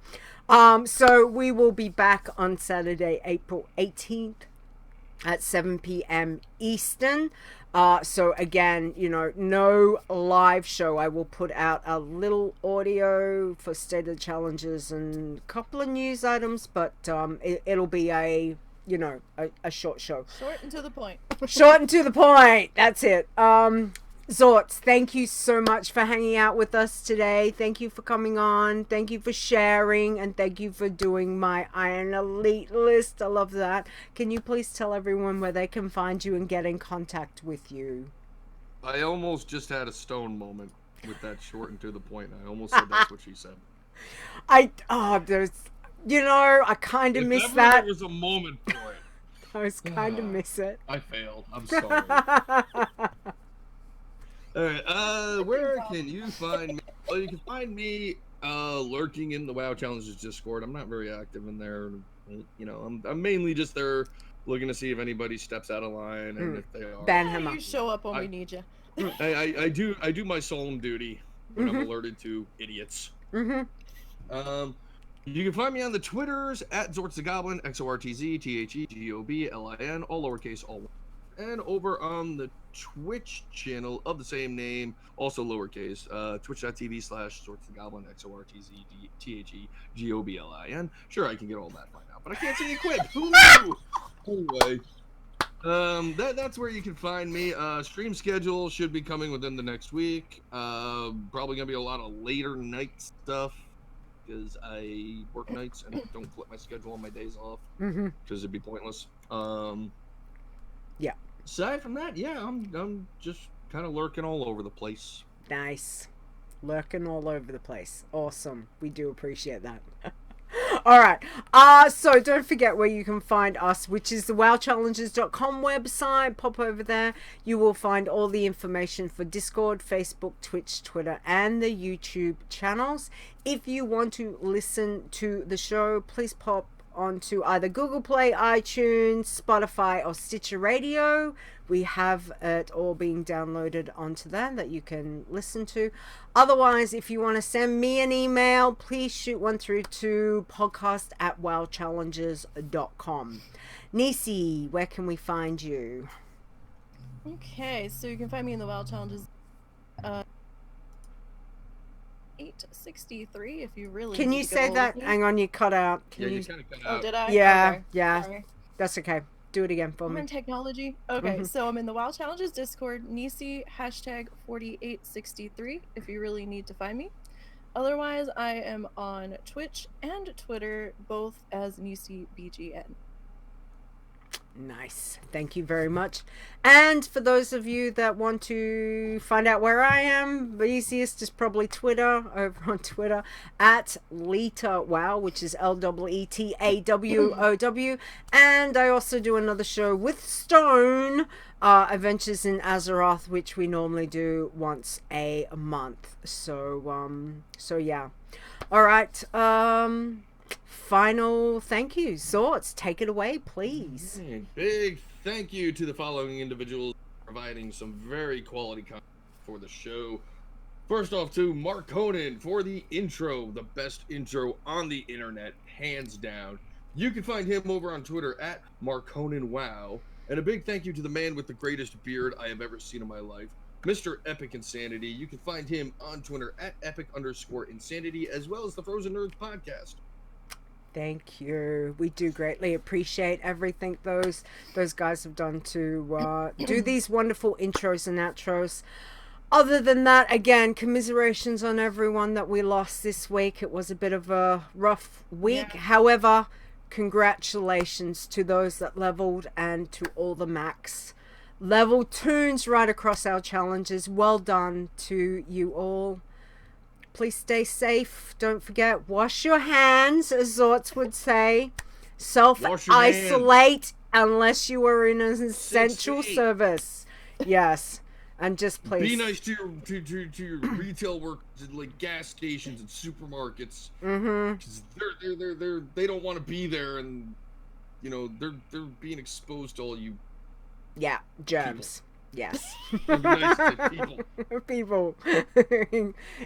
so we will be back on Saturday, April 18th at 7 p.m. Eastern. So again, no live show. I will put out a little audio for State of the Challenges and a couple of news items, but it'll be a short show. Short and to the point. Short and to the point. That's it. Xortz, thank you so much for hanging out with us today. Thank you for coming on. Thank you for sharing, and thank you for doing my Iron Elite list. I love that. Can you please tell everyone where they can find you and get in contact with you? I almost just had a Stone moment with that short and to the point. I almost said that's what she said. I kind of miss that. There was a moment for it. I was kind of miss it. I failed. I'm sorry. All right, where can you find me? Well, you can find me lurking in the WoW Challenges Discord. I'm not very active in there. I'm mainly just there looking to see if anybody steps out of line and if they are. Ban him up. You show up when we need you. I do my solemn duty when I'm alerted to idiots. You can find me on the Twitters at xortzthegoblin, XORTZTHEGOBLIN, all lowercase, all one. And over on the Twitch channel of the same name, also lowercase, twitch.tv/xortzthegoblin, XORTZTHEGOBLIN. Sure, I can get all that by now, but I can't say a quip. Who knew? Anyway, That's where you can find me. Stream schedule should be coming within the next week. Probably gonna be a lot of later night stuff because I work nights and don't flip my schedule on my days off because it'd be pointless. Yeah. Aside from that, yeah, I'm just kind of lurking all over the place. Nice. Lurking all over the place. Awesome. We do appreciate that. Alright. So don't forget where you can find us, which is the wowchallenges.com website. Pop over there. You will find all the information for Discord, Facebook, Twitch, Twitter, and the YouTube channels. If you want to listen to the show, please pop onto either Google Play, iTunes, Spotify, or Stitcher Radio. We have it all being downloaded onto there that you can listen to. Otherwise, if you want to send me an email, please shoot one through to podcast@wowchallenges.com. Nisey, where can we find you? Okay, so you can find me in the WoW Challenges 863 if you really Can need you to get say hold that? of me. Hang on, you cut out. Can Yeah, you? you kind of cut Oh, out. did I? Yeah, Okay. yeah. Sorry. That's okay. Do it again for I'm me. in technology. Okay, so I'm in the WoW Challenges Discord, Nisey #4863 if you really need to find me. Otherwise, I am on Twitch and Twitter, both as NiseyBGN. Nice. Thank you very much. And for those of you that want to find out where I am, the easiest is probably Twitter, over on Twitter, at Leeta Wow, which is LEETAWOW. And I also do another show with Stone, Adventures in Azeroth, which we normally do once a month. So yeah. All right. Final thank you. Xortz, take it away, please. Big thank you to the following individuals providing some very quality content for the show. First off, to Mark Conan for the intro, the best intro on the internet, hands down. You can find him over on Twitter at MarkConanWow. And a big thank you to the man with the greatest beard I have ever seen in my life, Mr. Epic Insanity. You can find him on Twitter at Epic_Insanity, as well as the Frozen Nerds podcast. Thank you. We do greatly appreciate everything those guys have done to do these wonderful intros and outros. Other than that, again, commiserations on everyone that we lost this week. It was a bit of a rough week. Yeah. However, congratulations to those that leveled and to all the max level tunes right across our challenges. Well done to you all. Please stay safe. Don't forget, wash your hands, as Xortz would say. Self-isolate unless you are in an essential service. Yes. And just please be nice to your retail workers at like gas stations and supermarkets. Because they don't want to be there, and you know they're being exposed to all you. Yeah, germs. Yes. Be nice to people. People.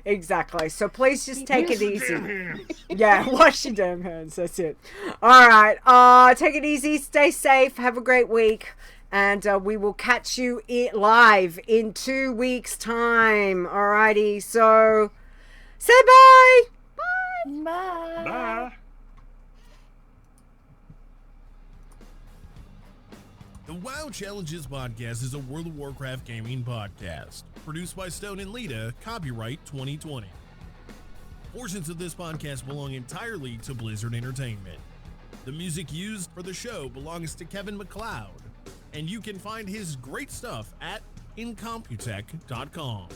Exactly. So please just take it easy. Yeah, wash your damn hands. That's it. All right. Take it easy. Stay safe. Have a great week. And we will catch you live in 2 weeks' time. Alrighty. So say bye. Bye. Bye. Bye. The WoW Challenges podcast is a World of Warcraft gaming podcast. Produced by Stone and Leeta, copyright 2020. Portions of this podcast belong entirely to Blizzard Entertainment. The music used for the show belongs to Kevin MacLeod, and you can find his great stuff at incomputech.com.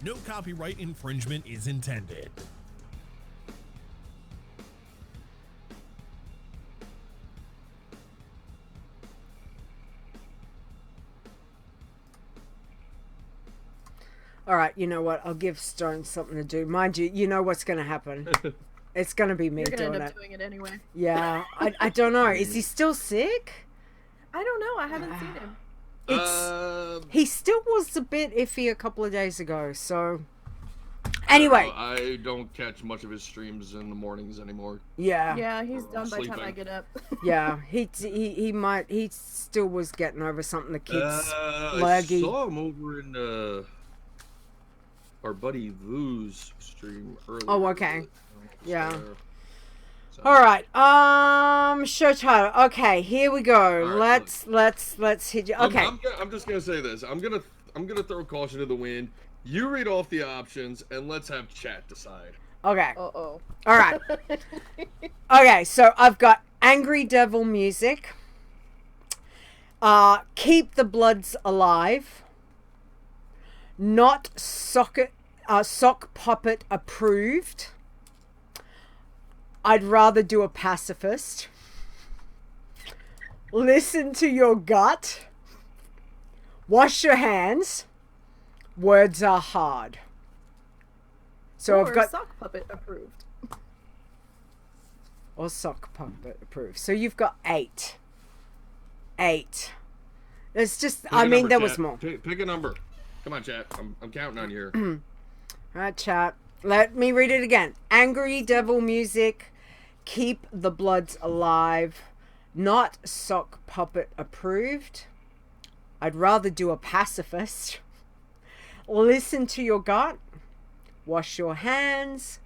No copyright infringement is intended. All right, you know what? I'll give Stone something to do. Mind you, you know what's going to happen. It's going to be me You're gonna doing end up it. doing it anyway. Yeah, I don't know. Is he still sick? I don't know. I haven't seen him. He still was a bit iffy a couple of days ago, so... Anyway. I don't catch much of his streams in the mornings anymore. Yeah. Yeah, he's done by the time I Sleeping. get up. Yeah, he still was getting over something. The kids I laggy. saw him over in our buddy Vu's stream earlier. Oh, okay. Yeah. So. All right. Show title. Okay, here we go. All right, Let's hit you. Okay. I'm just gonna say this. I'm gonna throw caution to the wind. You read off the options, and let's have chat decide. Okay. Uh-oh. All right. Okay, so I've got Angry Devil music. Keep the Bloods Alive. Not sock puppet approved. I'd rather do a pacifist. Listen to your gut. Wash your hands. Words are hard. So I've got sock puppet approved. Or sock puppet approved. So you've got 8. 8. It's just, Pick I a mean, number, there chat. was more. Pick a number. Come on, chat. I'm counting on you here. All right, chat. Let me read it again. Angry Devil music. Keep the Bloods Alive. Not sock puppet approved. I'd rather do a pacifist. Listen to your gut. Wash your hands.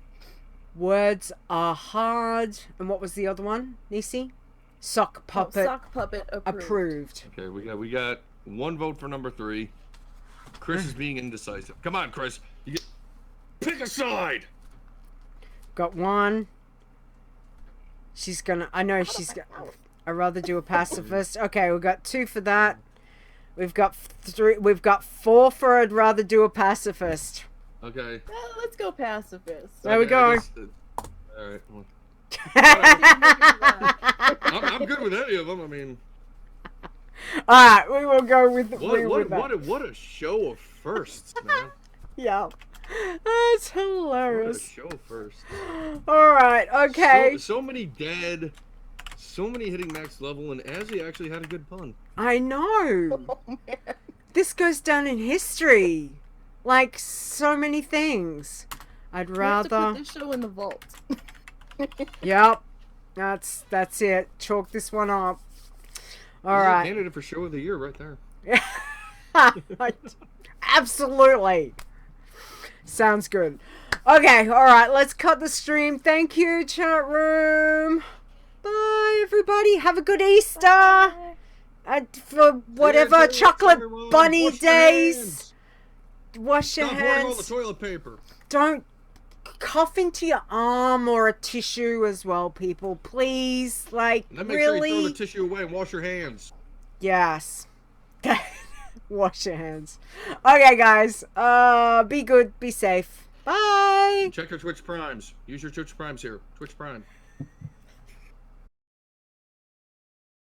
Words are hard. And what was the other one, Nisey? Sock puppet. Sock puppet approved. Okay, we got 1 vote for number 3. Chris is being indecisive. Come on, Chris. Pick a side. Got 1. She's gonna. I know she's gonna. I'd rather do a pacifist. Okay, we've got 2 for that. We've got 3. We've got 4 for I'd rather do a pacifist. Okay. Let's go pacifist. There we go. All right. Well, I'm good with any of them. I mean, all right, we will go with that. What a show of firsts, man. Yeah, that's What a hilarious. show first. All right, okay. So many dead, so many hitting max level, and Azzy actually had a good pun. I know. Oh, man. This goes down in history, like so many things. I'd We have to rather. put this show in the vault. Yep, that's it. Chalk this one up. All right. Candidate for show of the year right there. Absolutely. Sounds good. Okay, all right, let's cut the stream. Thank you, chat room. Bye, everybody. Have a good Easter. For whatever Yeah, chocolate everyone. bunny Wash your days. hands. Wash your Stop hoarding all the hands. toilet paper. Don't cough into your arm or a tissue as well, people. Please, like, And then make sure you throw really. the tissue away and wash your hands. Yes. Wash your hands. Okay, guys. Be good. Be safe. Bye. Check your Twitch Primes. Use your Twitch Primes here. Twitch Prime.